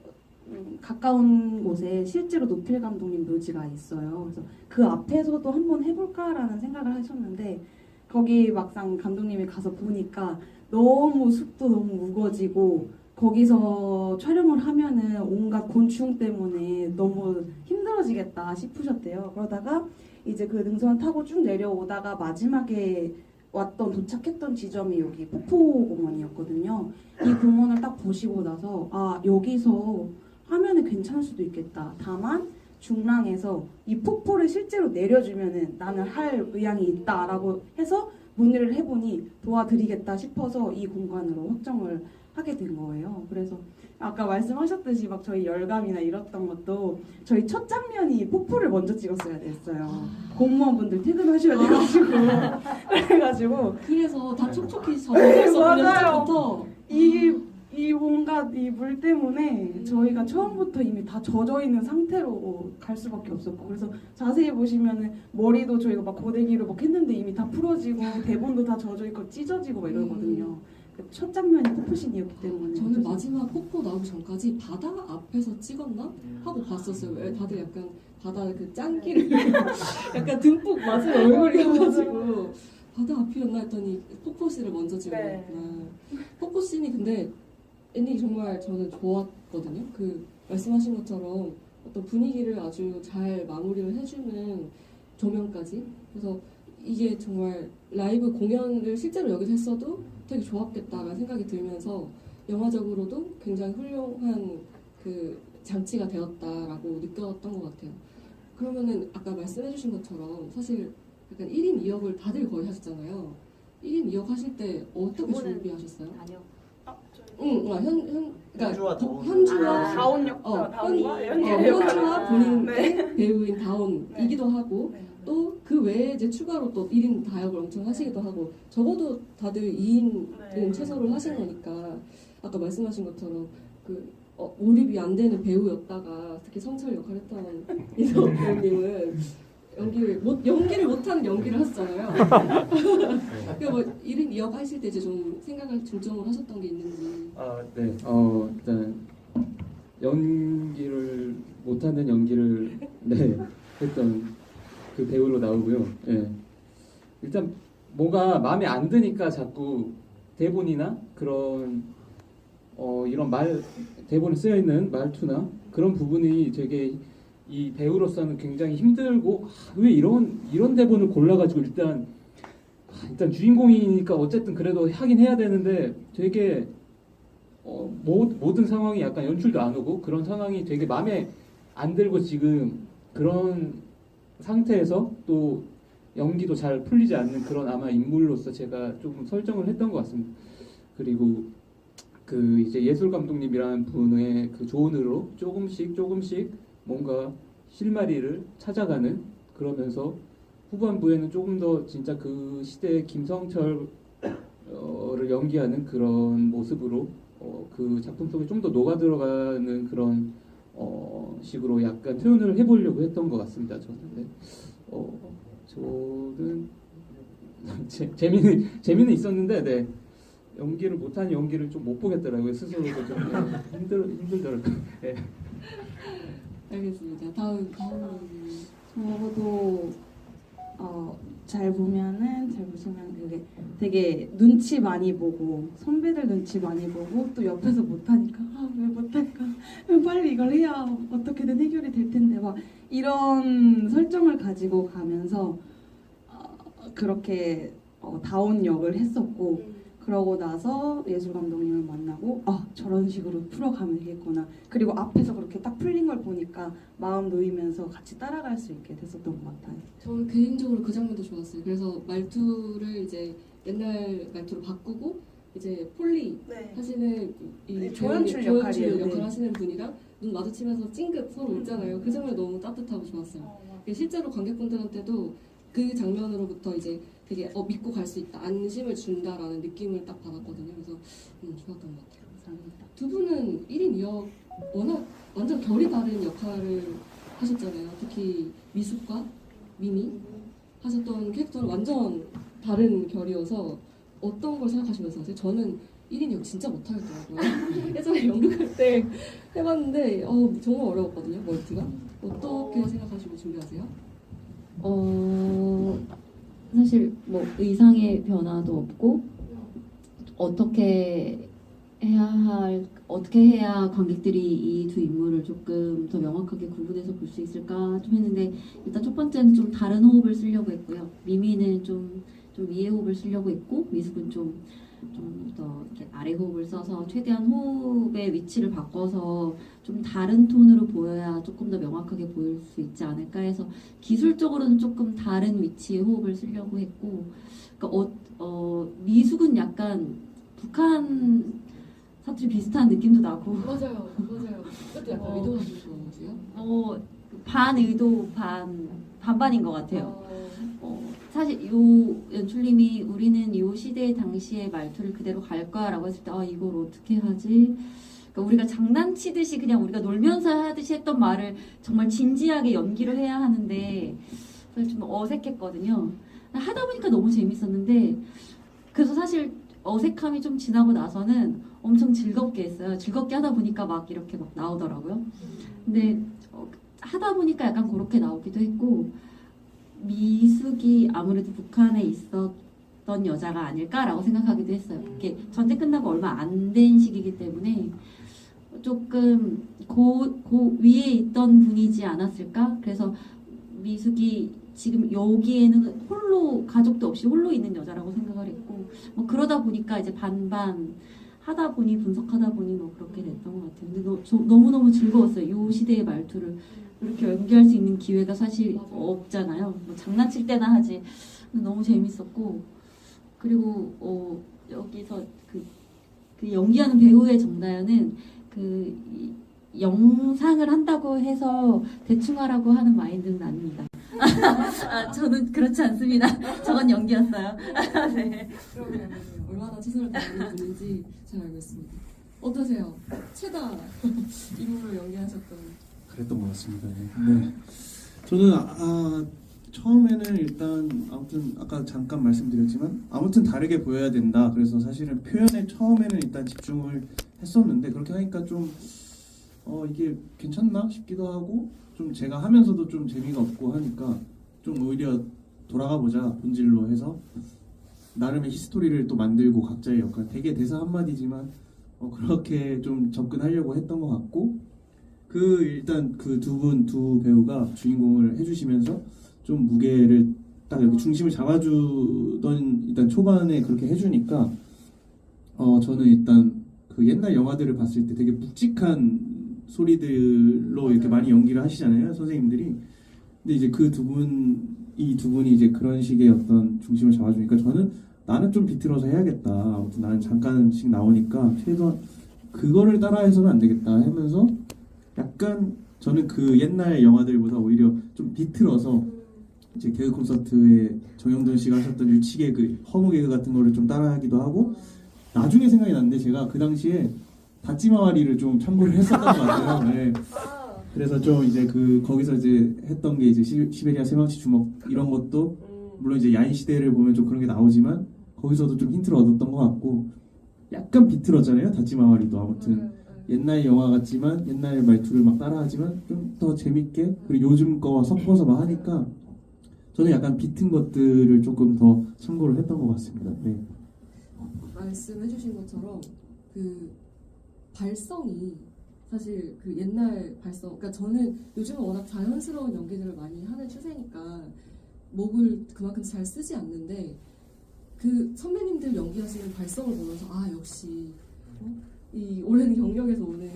가까운 곳에 실제로 노필 감독님 묘지가 있어요. 그래서 그 앞에서도 한번 해볼까라는 생각을 하셨는데 거기 막상 감독님이 가서 보니까 너무 숲도 너무 우거지고 거기서 촬영을 하면은 온갖 곤충 때문에 너무 힘들어지겠다 싶으셨대요. 그러다가 이제 그 능선을 타고 쭉 내려오다가 마지막에 도착했던 지점이 여기 폭포공원이었거든요. 이 공원을 딱 보시고 나서 아, 여기서 하면은 괜찮을 수도 있겠다. 다만 중랑에서 이 폭포를 실제로 내려주면은 나는 할 의향이 있다라고 해서 문의를 해보니 도와드리겠다 싶어서 이 공간으로 확정을 하게 된 거예요. 그래서 아까 말씀하셨듯이 막 저희 열감이나 이랬던 것도 저희 첫 장면이 폭포를 먼저 찍었어야 됐어요. 공무원분들 퇴근하셔야 돼가지고 그래가지고 그래서 다 촉촉히 젖어있었거든요. 맞아요. 시작부터. 이 뭔가 이 물 때문에 저희가 처음부터 이미 다 젖어 있는 상태로 갈 수밖에 없었고 그래서 자세히 보시면은 머리도 저희가 막 고데기로 막 했는데 이미 다 풀어지고 대본도 다 젖어 있고 찢어지고 막 이러거든요. 첫 장면이 폭포신이었기 때문에 저는 마지막 폭포 나오기 전까지 바다 앞에서 찍었나 하고 봤었어요. 왜 다들 약간 바다 그 짱기를 약간 듬뿍 맞은 얼굴이어가지고 바다 앞이었나 했더니 폭포씬을 먼저 찍었구나. 폭포씬이 근데 엔딩이 정말 저는 좋았거든요. 그 말씀하신 것처럼 어떤 분위기를 아주 잘 마무리를 해주는 조명까지. 그래서 이게 정말 라이브 공연을 실제로 여기서 했어도 되게 좋았겠다라는 생각이 들면서 영화적으로도 굉장히 훌륭한 그 장치가 되었다라고 느꼈던 것 같아요. 그러면은 아까 말씀해주신 것처럼 사실 약간 1인 2역을 다들 거의 하셨잖아요. 1인 2역 하실 때 어떻게 준비하셨어요? 아니요. 그러니까 현주와 현주와 본인의 배우인 다운이기도 하고 또 그 외에 이제 추가로 또 1인 다역을 엄청 하시기도 하고 적어도 다들 2인은 최소를 하신 거니까 아까 말씀하신 것처럼 그 몰입이 안 되는 배우였다가 특히 성철 역할을 했던 이석 배우님은 연기를 못하는 연기를 하셨잖아요. 그러니까 뭐 1인 2역 하실 때 이제 좀 생각을 중점을 하셨던 게 있는지. 네. 일단 연기를 못하는 연기를 했던 그 배우로 나오고요. 예. 일단 뭐가 마음에 안 드니까 자꾸 대본이나 그런 이런 대본에 쓰여 있는 말투나 그런 부분이 되게 이 배우로서는 굉장히 힘들고 왜 이런 대본을 골라가지고 일단 주인공이니까 어쨌든 그래도 하긴 해야 되는데 되게 모든 상황이 약간 연출도 안 오고 그런 상황이 되게 마음에 안 들고 지금 그런 상태에서 또 연기도 잘 풀리지 않는 그런 아마 인물로서 제가 조금 설정을 했던 것 같습니다. 그리고 그 이제 예술 감독님이라는 분의 그 조언으로 조금씩 뭔가 실마리를 찾아가는 그러면서 후반부에는 조금 더 진짜 그 시대의 김성철을 연기하는 그런 모습으로 그 작품 속에 좀 더 녹아 들어가는 그런 식으로 약간 표현을 해보려고 했던 것 같습니다. 저는 저는 재미는 있었는데 연기를 못한 연기를 좀 못 보겠더라고요. 스스로도 좀 힘들더라고요. 네. 알겠습니다. 다음 저도 잘 보시면 그게 되게 눈치 많이 보고 선배들 눈치 많이 보고 또 옆에서 못하니까 왜 못할까? 왜 빨리 이걸 해야 어떻게든 해결이 될 텐데 막 이런 설정을 가지고 가면서 그렇게 다운 역을 했었고 그러고 나서 예술 감독님을 만나고 저런 식으로 풀어가면 되겠구나. 그리고 앞에서 그렇게 딱 풀린 걸 보니까 마음 놓이면서 같이 따라갈 수 있게 됐었던 것 같아요. 저는 개인적으로 그 장면도 좋았어요. 그래서 말투를 이제 옛날 말투로 바꾸고 이제 폴리 하시는 이 조연출 역할 하시는 분이랑 눈 마주치면서 찡긋 서로 있잖아요. 그 장면 너무 따뜻하고 좋았어요. 실제로 관객분들한테도 그 장면으로부터 이제 되게 믿고 갈 수 있다, 안심을 준다라는 느낌을 딱 받았거든요. 그래서 좋았던 것 같아요. 감사합니다. 두 분은 1인 2역 워낙 완전 결이 다른 역할을 하셨잖아요. 특히 미숙과 미미 하셨던 캐릭터는 완전 다른 결이어서 어떤 걸 생각하시면서 하세요? 저는 1인 2역 진짜 못하겠더라고요. 예전에 연극할 때 해봤는데 정말 어려웠거든요. 멀티가. 어떻게 생각하시고 준비하세요? 사실 뭐 의상의 변화도 없고 어떻게 어떻게 해야 관객들이 이 두 인물을 조금 더 명확하게 구분해서 볼 수 있을까 좀 했는데, 일단 첫 번째는 좀 다른 호흡을 쓰려고 했고요. 미미는 좀 위에 호흡을 쓰려고 했고, 미숙은 좀 더 아래 호흡을 써서 최대한 호흡의 위치를 바꿔서 좀 다른 톤으로 보여야 조금 더 명확하게 보일 수 있지 않을까 해서 기술적으로는 조금 다른 위치의 호흡을 쓰려고 했고, 그러니까 미숙은 약간 북한 사투리 비슷한 느낌도 나고, 맞아요. 그것도 약간 의도하신 거세요? 반 의도 반반인 것 같아요. 사실 요 연출님이 우리는 요 시대 당시의 말투를 그대로 갈 거야라고 했을 때 이걸 어떻게 하지? 그러니까 우리가 장난치듯이 그냥 우리가 놀면서 하듯이 했던 말을 정말 진지하게 연기를 해야 하는데 좀 어색했거든요. 하다 보니까 너무 재밌었는데, 그래서 사실 어색함이 좀 지나고 나서는 엄청 즐겁게 했어요. 즐겁게 하다 보니까 막 이렇게 막 나오더라고요. 근데 하다 보니까 약간 그렇게 나오기도 했고, 미숙이 아무래도 북한에 있었던 여자가 아닐까라고 생각하기도 했어요. 이게 전쟁 끝나고 얼마 안 된 시기이기 때문에 조금 위에 있던 분이지 않았을까? 그래서 미숙이 지금 여기에는 홀로, 가족도 없이 홀로 있는 여자라고 생각을 했고, 그러다 보니까 이제 반반 하다 보니, 분석하다 보니 그렇게 됐던 것 같아요. 근데 너무너무 즐거웠어요. 이 시대의 말투를 이렇게 연기할 수 있는 기회가 사실 없잖아요. 장난칠 때나 하지. 너무 재밌었고, 그리고 여기서 그 연기하는 배우의 정다연은 영상을 한다고 해서 대충 하라고 하는 마인드는 아닙니다. 저는 그렇지 않습니다. 저건 연기였어요. 네. 그러면 얼마나 최선을 다하는 분인지 잘 알고 있습니다. 어떠세요? 최다 인물을 연기하셨던. 그랬던 것 같습니다. 네. 저는 처음에는 일단 아무튼 아까 잠깐 말씀드렸지만 아무튼 다르게 보여야 된다. 그래서 사실은 표현에 처음에는 일단 집중을 했었는데, 그렇게 하니까 좀 이게 괜찮나 싶기도 하고, 좀 제가 하면서도 좀 재미가 없고 하니까 좀 오히려 돌아가 보자 본질로 해서 나름의 히스토리를 또 만들고 각자의 역할, 되게 대사 한마디지만 그렇게 좀 접근하려고 했던 것 같고, 일단 그 두 배우가 주인공을 해주시면서 좀 무게를 딱 이렇게 중심을 잡아주던, 일단 초반에 그렇게 해주니까 저는 일단 그 옛날 영화들을 봤을 때 되게 묵직한 소리들로 이렇게 많이 연기를 하시잖아요, 선생님들이. 근데 이제 이 두 분이 이제 그런 식의 어떤 중심을 잡아주니까 저는 나는 좀 비틀어서 해야겠다. 아무튼 나는 잠깐씩 나오니까 최소한 그거를 따라해서는 안 되겠다 하면서 약간 저는 그 옛날 영화들보다 오히려 좀 비틀어서 이제 개그 콘서트에 정영돈 씨가 하셨던 유치 개그, 허무 개그 같은 거를 좀 따라하기도 하고, 나중에 생각이 났는데 제가 그 당시에 다찌마와리를 좀 참고를 했었던 것 같아요. 네. 그래서 좀 이제 거기서 이제 했던 게 이제 시베리아 새망치 주먹 이런 것도 물론 이제 야인 시대를 보면 좀 그런 게 나오지만 거기서도 좀 힌트를 얻었던 것 같고, 약간 비틀었잖아요, 다찌마와리도. 아무튼 옛날 영화 같지만 옛날 말투를 막 따라하지만 좀 더 재밌게, 그리고 요즘 거와 섞어서 막 하니까 저는 약간 비튼 것들을 조금 더 참고를 했던 것 같습니다. 네. 말씀해주신 것처럼 그 발성이 사실 그 옛날 발성, 그러니까 저는 요즘은 워낙 자연스러운 연기들을 많이 하는 추세니까 목을 그만큼 잘 쓰지 않는데, 그 선배님들 연기하시는 발성을 보면서 역시 이 오랜 경력에서 오는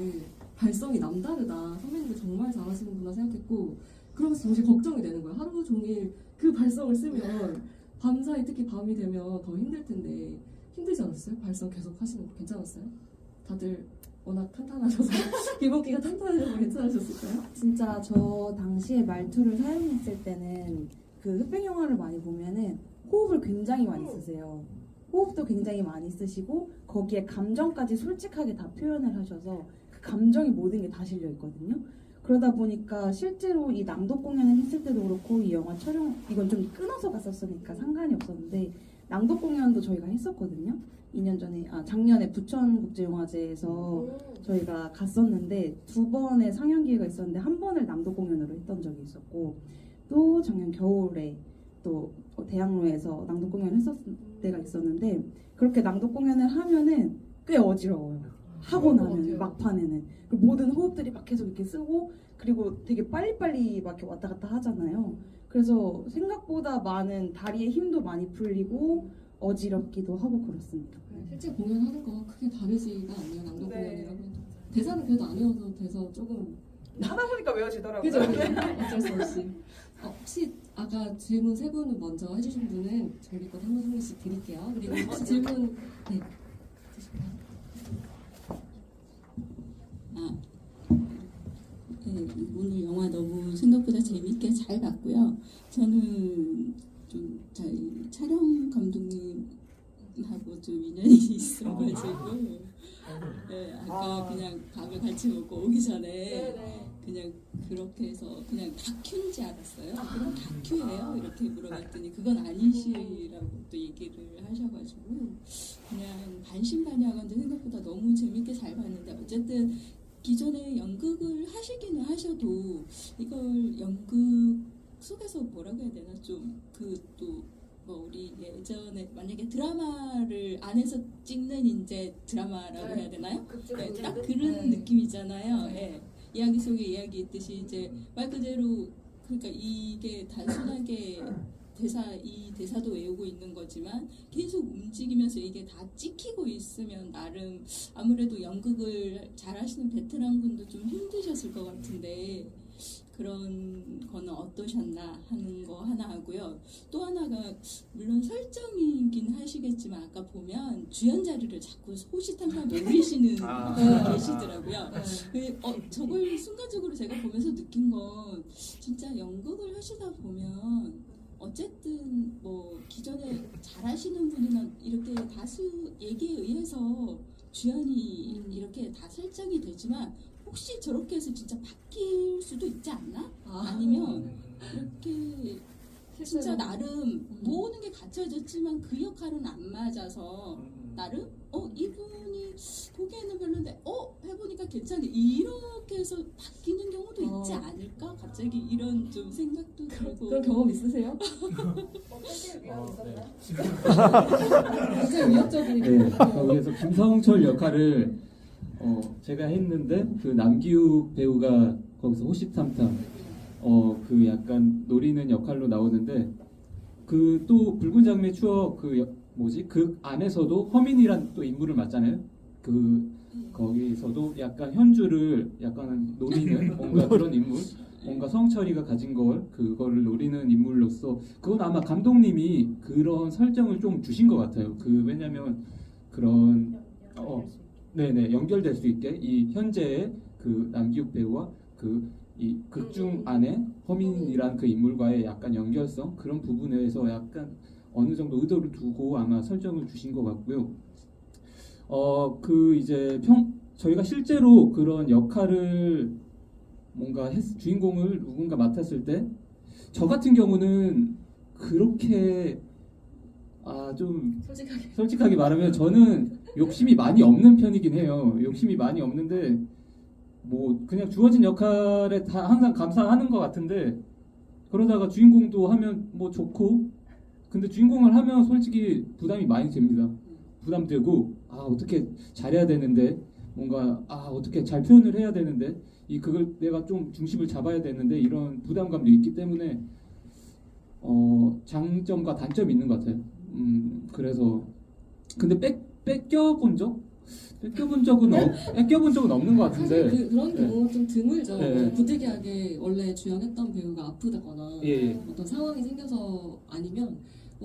발성이 남다르다, 선배님들 정말 잘하시는구나 생각했고, 그러면서 동시에 걱정이 되는 거예요. 하루 종일 그 발성을 쓰면 밤사이, 특히 밤이 되면 더 힘들 텐데 힘들지 않았어요? 발성 계속 하시는 거 괜찮았어요? 다들 워낙 탄탄하셔서 기본기가 탄탄해서 괜찮으셨을까요? 진짜 저 당시에 말투를 사용했을 때는 그 흑백 영화를 많이 보면은 호흡을 굉장히 많이 쓰세요. 호흡도 굉장히 많이 쓰시고 거기에 감정까지 솔직하게 다 표현을 하셔서 그 감정이 모든 게 다 실려 있거든요. 그러다 보니까 실제로 이 낭독 공연을 했을 때도 그렇고, 이 영화 촬영, 이건 좀 끊어서 갔었으니까 상관이 없었는데 낭독 공연도 저희가 했었거든요. 2년 전에, 작년에 부천국제영화제에서 저희가 갔었는데 2번의 상영 기회가 있었는데 한 번을 낭독 공연으로 했던 적이 있었고, 또 작년 겨울에 또 대학로에서 낭독 공연을 했었을 때가 있었는데, 그렇게 낭독 공연을 하면은 꽤 어지러워요. 하고 나면 막판에는 그리고 모든 호흡들이 막 계속 이렇게 쓰고 그리고 되게 빨리빨리 막 이렇게 왔다 갔다 하잖아요. 그래서 생각보다 많은 다리에 힘도 많이 풀리고 어지럽기도 하고 그렇습니다. 실제 공연하는 거 크게 다르지가 않네요. 낭독 공연이라고 해도. 대사는 그래도 안 외워도 돼서 조금 하다 보니까 외워지더라고요. 그죠? 어쩔 수 없이. 혹시 아까 질문 세 분은 먼저 해주신 분은 정리껏 한 분씩 드릴게요. 그리고 혹시 질문 네 드실까요? 네, 오늘 영화 너무 생각보다 재밌게 잘 봤고요. 저는 좀 촬영 감독님하고 좀 인연이 있어가지고 네, 아까 그냥 밥을 같이 먹고 오기 전에 그냥 그렇게 해서 그냥 다큐인지 알았어요. 그럼 다큐예요? 이렇게 물어봤더니 그건 아니시라고 또 얘기를 하셔가지고 그냥 반신반의하건데 생각보다 너무 재밌게 잘 봤는데 어쨌든 기존에 연극을 하시기는 하셔도 이걸 연극 속에서 뭐라고 해야 되나 좀 그 또 뭐 우리 예전에 만약에 드라마를 안에서 찍는 이제 드라마라고 해야 되나요? 네, 딱 그런 느낌이잖아요. 네. 이야기 속에 이야기 있듯이 이제 말 그대로 그러니까 이게 단순하게 이 대사도 외우고 있는 거지만 계속 움직이면서 이게 다 찍히고 있으면 나름 아무래도 연극을 잘 하시는 베테랑 분도 좀 힘드셨을 것 같은데 그런 거는 어떠셨나 하는 거 하나 하고요. 또 하나가 물론 설정이긴 하시겠지만 아까 보면 주연 자리를 자꾸 호시탐탐 노리시는 분이 계시더라고요. 저걸 순간적으로 제가 보면서 느낀 건 진짜 연극을 하시다 보면 어쨌든 뭐 기존에 잘하시는 분이나 이렇게 다수 얘기에 의해서 주연이 이렇게 다 설정이 되지만 혹시 저렇게 해서 진짜 바뀔 수도 있지 않나? 아니면 이렇게 진짜 나름 모으는 게 갖춰졌지만 그 역할은 안 맞아서 나름 이분이 보기에는 별론데 해보니까 괜찮네 이렇게 해서 바뀌는 경우도 있지 않을까? 갑자기 이런 좀 생각도 들고 그런 경험 있으세요? 굉장히 위협적인. 네, 거기에서 김성철 역할을 제가 했는데 그 남기욱 배우가 거기서 호시탐탐 그 약간 노리는 역할로 나오는데 그 또 붉은 장미의 추억 그 안에서도 허민이란 또 인물을 맡잖아요. 거기서도 약간 현주를 약간 노리는 뭔가 그런 인물, 뭔가 성철이가 가진 그거를 노리는 인물로서 그건 아마 감독님이 그런 설정을 좀 주신 것 같아요. 왜냐면 그런 네네 연결될 수 있게 이 현재의 그 남기욱 배우와 이 극중 안에 허민이란 그 인물과의 약간 연결성 그런 부분에서 약간 어느 정도 의도를 두고 아마 설정을 주신 것 같고요. 저희가 실제로 그런 역할을 뭔가 주인공을 누군가 맡았을 때 저 같은 경우는 그렇게 좀 솔직하게 말하면 저는 욕심이 많이 없는 편이긴 해요. 욕심이 많이 없는데 뭐 그냥 주어진 역할에 다 항상 감사하는 것 같은데 그러다가 주인공도 하면 뭐 좋고 근데 주인공을 하면 솔직히 부담이 많이 됩니다. 부담되고 어떻게 잘해야 되는데 뭔가 어떻게 잘 표현을 해야 되는데 그걸 내가 좀 중심을 잡아야 되는데 이런 부담감도 있기 때문에 장점과 단점이 있는 것 같아요. 그래서 근데 뺏겨본 적은 없는 것 같은데 사실 그런 경우 좀 드물죠. 부득이하게 원래 주연했던 배우가 아프다거나 어떤 상황이 생겨서 아니면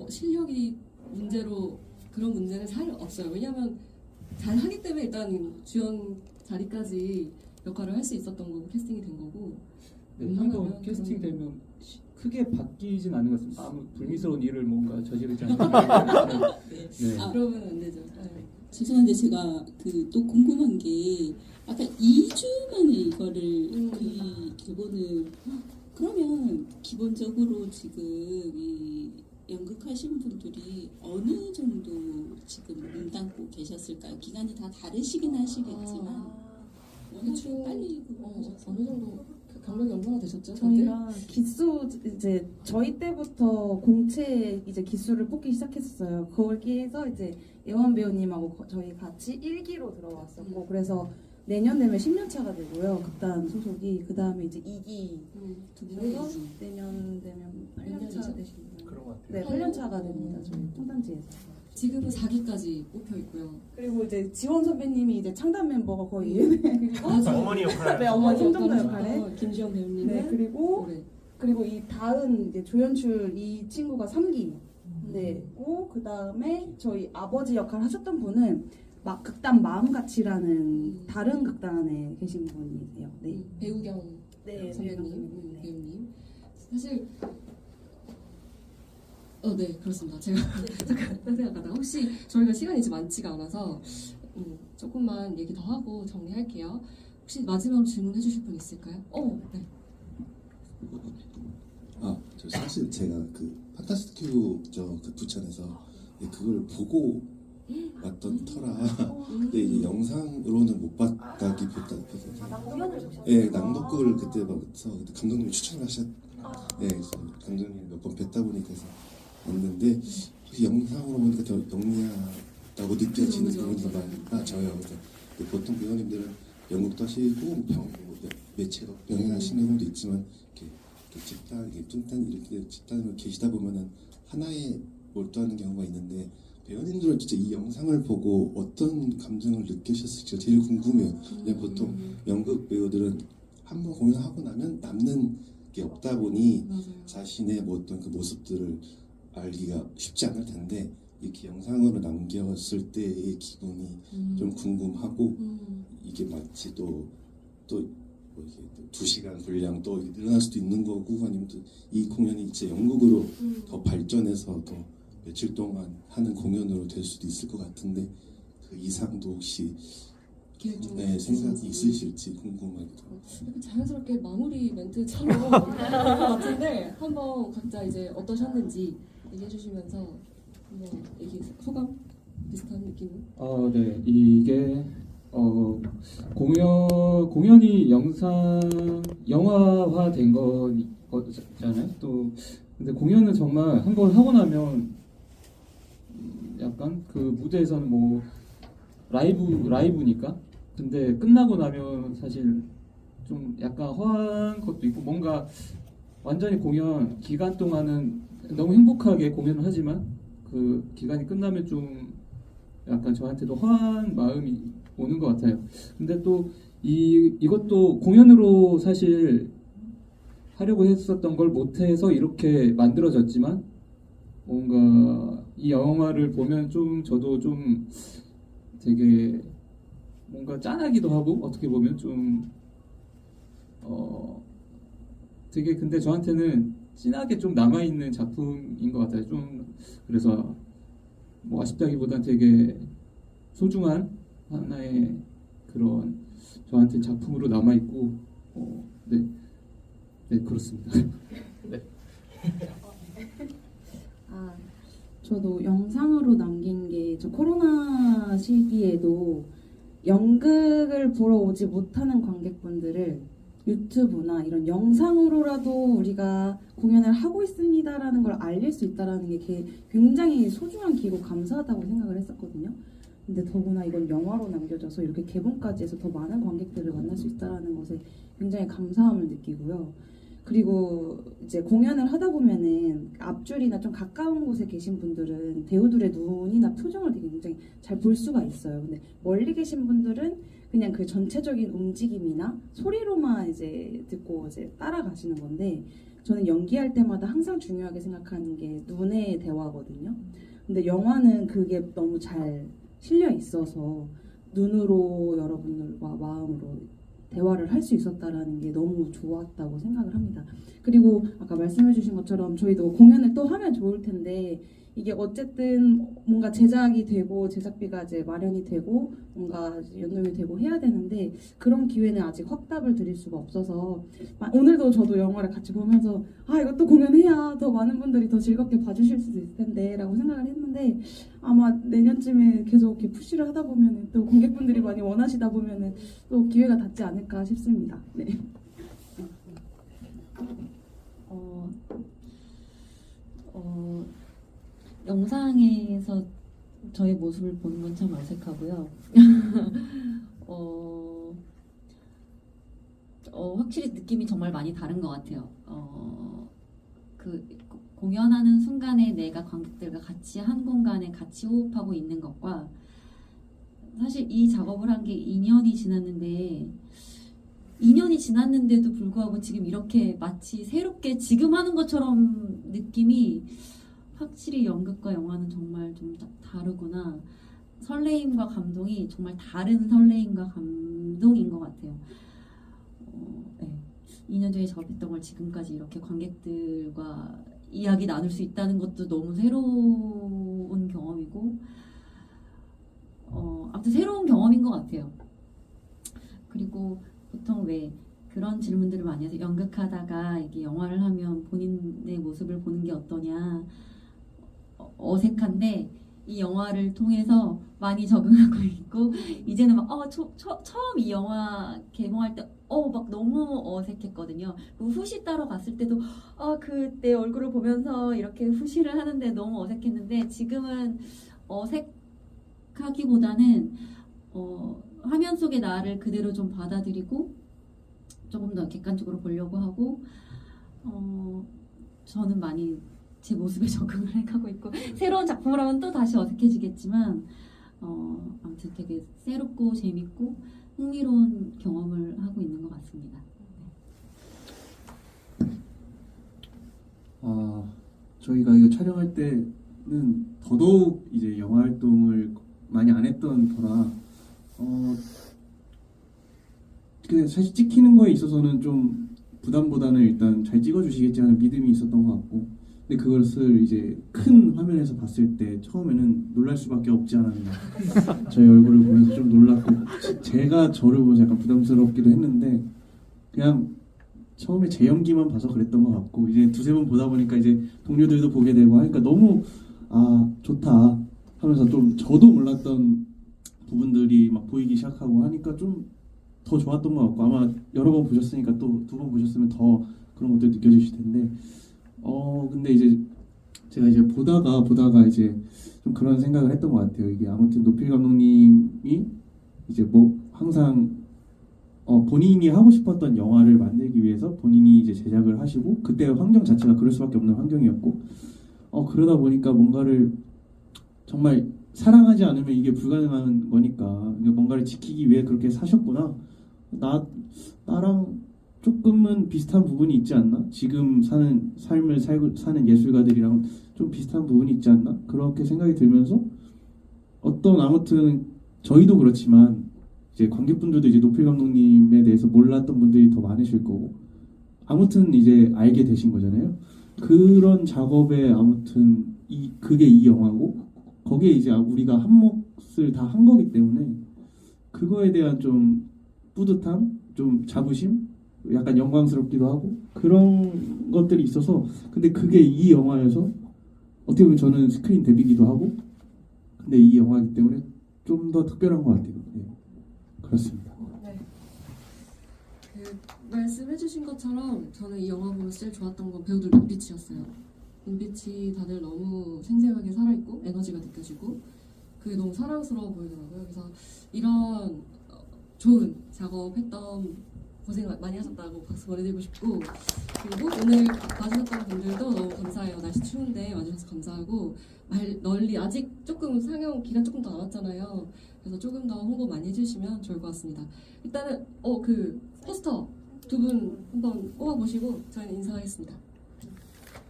실력이 문제로 그런 문제는 사실 없어요. 왜냐하면 잘하기 때문에 일단 주연 자리까지 역할을 할 수 있었던 거고 캐스팅이 된 거고 한번 캐스팅 되면 크게 바뀌진 않는 것 같습니다. 아무 불미스러운 일을 뭔가 저지르지 않는 그러면 안 되죠. 죄송한데 제가 또 궁금한 게 아까 2주 만에 이거를 기본을 그러면 기본적으로 지금 이 연극하신 분들이 어느 정도 지금 몸 담고 계셨을까요? 기간이 다 다르시긴 하시겠지만 어느 정도 빨리 어느 정도 경력이 기간이 얼마나 되셨죠? 다들? 저희가 기수 이제 저희 때부터 공채 이제 기수를 뽑기 시작했었어요. 거기에서 이제 예원 배우님하고 저희 같이 1기로 들어왔었고 그래서 내년 되면 10년 차가 되고요. 극단 소속이 그 다음에 이제 2기 두 분이서 내년 되면 8년 차 되신 거예요. 그런 것 같아요. 네, 8년 차가 됩니다. 저희 통단지에서. 지금은 4기까지 뽑혀 있고요. 그리고 이제 지원 선배님이 이제 창단 멤버가 거의 그리고 어머니 역할. 네, 어머니 팀장도 역할에. 김지영 배우님은 네, 그리고 올해. 그리고 이 다은 이제 조연출 이 친구가 3기. 네고 그 다음에 저희 아버지 역할 하셨던 분은 극단 마음같이라는 다른 극단에 계신 분이세요. 네. 배우경 네, 선배님, 배우님. 사실 네, 그렇습니다. 제가 잠깐 생각하다가 혹시 저희가 시간이 이제 많지가 않아서 조금만 얘기 더 하고 정리할게요. 혹시 마지막으로 질문해 주실 분 있을까요? 네. 저 사실 제가 그 판타스틱 큐브 그 부천에서 그걸 보고 왔던 터라 근데 이제 영상으로는 못 봤다기보다 예, 낭독극을 그때 막서 감독님이 추천을 예, 그래서 감독님 몇 번 뵀다 보니까 해서 왔는데 영상으로 보니까 더 영리하다고 느껴지는 부분이 더 많아져요. 그래서 보통 배우님들은 연극도 하시고 매체로 병행하시는 경우도 있지만 이렇게 집단, 뚱딴 이렇게 집단으로 계시다 보면은 하나에 몰두하는 경우가 있는데 배우님들은 진짜 이 영상을 보고 어떤 감정을 느끼셨을지 제일 궁금해요. 보통 연극 배우들은 한번 공연하고 나면 남는 게 없다 보니 자신의 뭐 어떤 그 모습들을 알기가 쉽지 않을 텐데 이렇게 영상으로 남겼을 때의 기분이 좀 궁금하고 이게 마치 또 뭐 이게 2시간 분량 또 늘어날 수도 있는 거고 아니면 또 이 공연이 이제 연극으로 더 발전해서 더 며칠 동안 하는 공연으로 될 수도 있을 것 같은데 그 이상도 혹시 생각이 있으실지 궁금하기도 하고. 자연스럽게 마무리 멘트처럼 될 것 같은데 한번 각자 이제 어떠셨는지 얘기해 주시면서 한번 소감 비슷한 느낌으로. 네, 이게 공연이 영화화 된 거잖아요. 또 근데 공연은 정말 한 번 하고 나면 약간 그 무대에서는 뭐 라이브니까. 근데 끝나고 나면 사실 좀 약간 허한 것도 있고 뭔가 완전히 공연 기간 동안은 너무 행복하게 공연을 하지만 그 기간이 끝나면 좀 약간 저한테도 허한 마음이 오는 것 같아요. 근데 또 이것도 공연으로 사실 하려고 했었던 걸 못해서 이렇게 만들어졌지만 뭔가 이 영화를 보면 좀 저도 좀 되게 뭔가 짠하기도 하고 어떻게 보면 좀 되게 근데 저한테는 진하게 좀 남아있는 작품인 것 같아요. 좀 그래서 뭐 아쉽다기보단 되게 소중한 하나의 그런 저한테 작품으로 남아있고 네 그렇습니다. 네. 저도 영상으로 남긴 게 저 코로나 시기에도 연극을 보러 오지 못하는 관객분들을 유튜브나 이런 영상으로라도 우리가 공연을 하고 있습니다라는 걸 알릴 수 있다라는 게 굉장히 소중한 기고 감사하다고 생각을 했었거든요. 근데 더구나 이건 영화로 남겨져서 이렇게 개봉까지 해서 더 많은 관객들을 만날 수 있다라는 것에 굉장히 감사함을 느끼고요. 그리고 이제 공연을 하다 보면은 앞줄이나 좀 가까운 곳에 계신 분들은 배우들의 눈이나 표정을 되게 굉장히 잘 볼 수가 있어요. 근데 멀리 계신 분들은 그냥 그 전체적인 움직임이나 소리로만 이제 듣고 이제 따라가시는 건데 저는 연기할 때마다 항상 중요하게 생각하는 게 눈의 대화거든요. 근데 영화는 그게 너무 잘 실려 있어서 눈으로 여러분들과 마음으로 대화를 할 수 있었다라는 게 너무 좋았다고 생각을 합니다. 그리고 아까 말씀해주신 것처럼 저희도 공연을 또 하면 좋을 텐데 이게 어쨌든 뭔가 제작이 되고 제작비가 이제 마련이 되고 뭔가 연동이 되고 해야 되는데 그런 기회는 아직 확답을 드릴 수가 없어서 오늘도 저도 영화를 같이 보면서 이것도 공연해야 더 많은 분들이 더 즐겁게 봐주실 수도 있을 텐데 라고 생각을 했는데 아마 내년쯤에 계속 이렇게 푸시를 하다 보면 또 관객분들이 많이 원하시다 보면 또 기회가 닿지 않을까 싶습니다. 네. 영상에서 저의 모습을 보는 건 참 어색하고요. 확실히 느낌이 정말 많이 다른 것 같아요. 그 공연하는 순간에 내가 관객들과 같이 한 공간에 같이 호흡하고 있는 것과 사실 이 작업을 한 게 2년이 지났는데도 불구하고 지금 이렇게 마치 새롭게 지금 하는 것처럼 느낌이 확실히 연극과 영화는 정말 좀 다르구나. 설레임과 감동이 정말 다른 설레임과 감동인 것 같아요. 네. 2년 전에 작업했던 걸 지금까지 이렇게 관객들과 이야기 나눌 수 있다는 것도 너무 새로운 경험이고 아무튼 새로운 경험인 것 같아요. 그리고 보통 왜 그런 질문들을 많이 해서 연극하다가 이게 영화를 하면 본인의 모습을 보는 게 어떠냐 어색한데 이 영화를 통해서 많이 적응하고 있고 이제는 막 처음 이 영화 개봉할 때 막 너무 어색했거든요. 후시 따러 갔을 때도 그때 얼굴을 보면서 이렇게 후시를 하는데 너무 어색했는데 지금은 어색하기보다는 화면 속의 나를 그대로 좀 받아들이고 조금 더 객관적으로 보려고 하고 저는 많이 제 모습에 적응을 해가고 있고 새로운 작품을 하면 또 다시 어색해지겠지만 아무튼 되게 새롭고 재밌고 흥미로운 경험을 하고 있는 것 같습니다. 저희가 이거 촬영할 때는 더더욱 이제 영화 활동을 많이 안 했던 터라 사실 찍히는 거에 있어서는 좀 부담보다는 일단 잘 찍어주시겠지 하는 믿음이 있었던 것 같고 근데 그것을 이제 큰 화면에서 봤을 때 처음에는 놀랄 수밖에 없지 않았나 저희 얼굴을 보면서 좀 놀랐고 제가 저를 보면서 약간 부담스럽기도 했는데 그냥 처음에 제 연기만 봐서 그랬던 것 같고 이제 두세 번 보다 보니까 이제 동료들도 보게 되고 하니까 너무 좋다 하면서 좀 저도 몰랐던 부분들이 막 보이기 시작하고 하니까 좀 더 좋았던 것 같고 아마 여러 번 보셨으니까 또 두 번 보셨으면 더 그런 것들 느껴지실 텐데 근데 이제 제가 이제 보다가 이제 좀 그런 생각을 했던 것 같아요. 이게 아무튼 노필 감독님이 이제 뭐 항상 본인이 하고 싶었던 영화를 만들기 위해서 본인이 이제 제작을 하시고 그때 환경 자체가 그럴 수밖에 없는 환경이었고 그러다 보니까 뭔가를 정말 사랑하지 않으면 이게 불가능한 거니까 뭔가를 지키기 위해 그렇게 사셨구나. 나랑 조금은 비슷한 부분이 있지 않나? 지금 사는 삶을 사는 예술가들이랑 좀 비슷한 부분이 있지 않나? 그렇게 생각이 들면서 아무튼 저희도 그렇지만 이제 관객분들도 이제 노필 감독님에 대해서 몰랐던 분들이 더 많으실 거고 아무튼 이제 알게 되신 거잖아요. 그런 작업에 아무튼 그게 이 영화고 거기에 이제 우리가 한 몫을 다 한 거기 때문에 그거에 대한 좀 뿌듯함, 좀 자부심, 약간 영광스럽기도 하고 그런 것들이 있어서 근데 그게 이 영화여서 어떻게 보면 저는 스크린 데뷔기도 하고 근데 이 영화이기 때문에 좀 더 특별한 것 같아요. 네. 그렇습니다. 네. 말씀해주신 것처럼 저는 이 영화 보면서 제일 좋았던 건 배우들 눈빛이었어요. 눈빛이 다들 너무 생생하게 살아있고 에너지가 느껴지고 그게 너무 사랑스러워 보이더라고요. 그래서 이런 좋은 작업했던 고생 많이 하셨다고 박수 보내드리고 싶고 그리고 오늘 와주셨던 분들도 너무 감사해요. 날씨 추운데 와주셔서 감사하고 널리 아직 조금 상영 기간 조금 더 남았잖아요. 그래서 조금 더 홍보 많이 해주시면 좋을 것 같습니다. 일단은 그 포스터 두 분 한번 뽑아보시고 저희는 인사하겠습니다.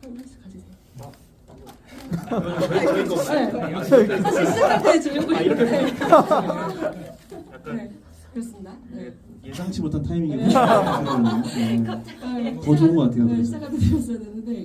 하나씩 가지세요. 사실 시작할 때 주려고 했는데 네, 그렇습니다. 네. 예상치 못한 타이밍에 더 좋은 것 같아요. 시작할 때 드렸어야 되는데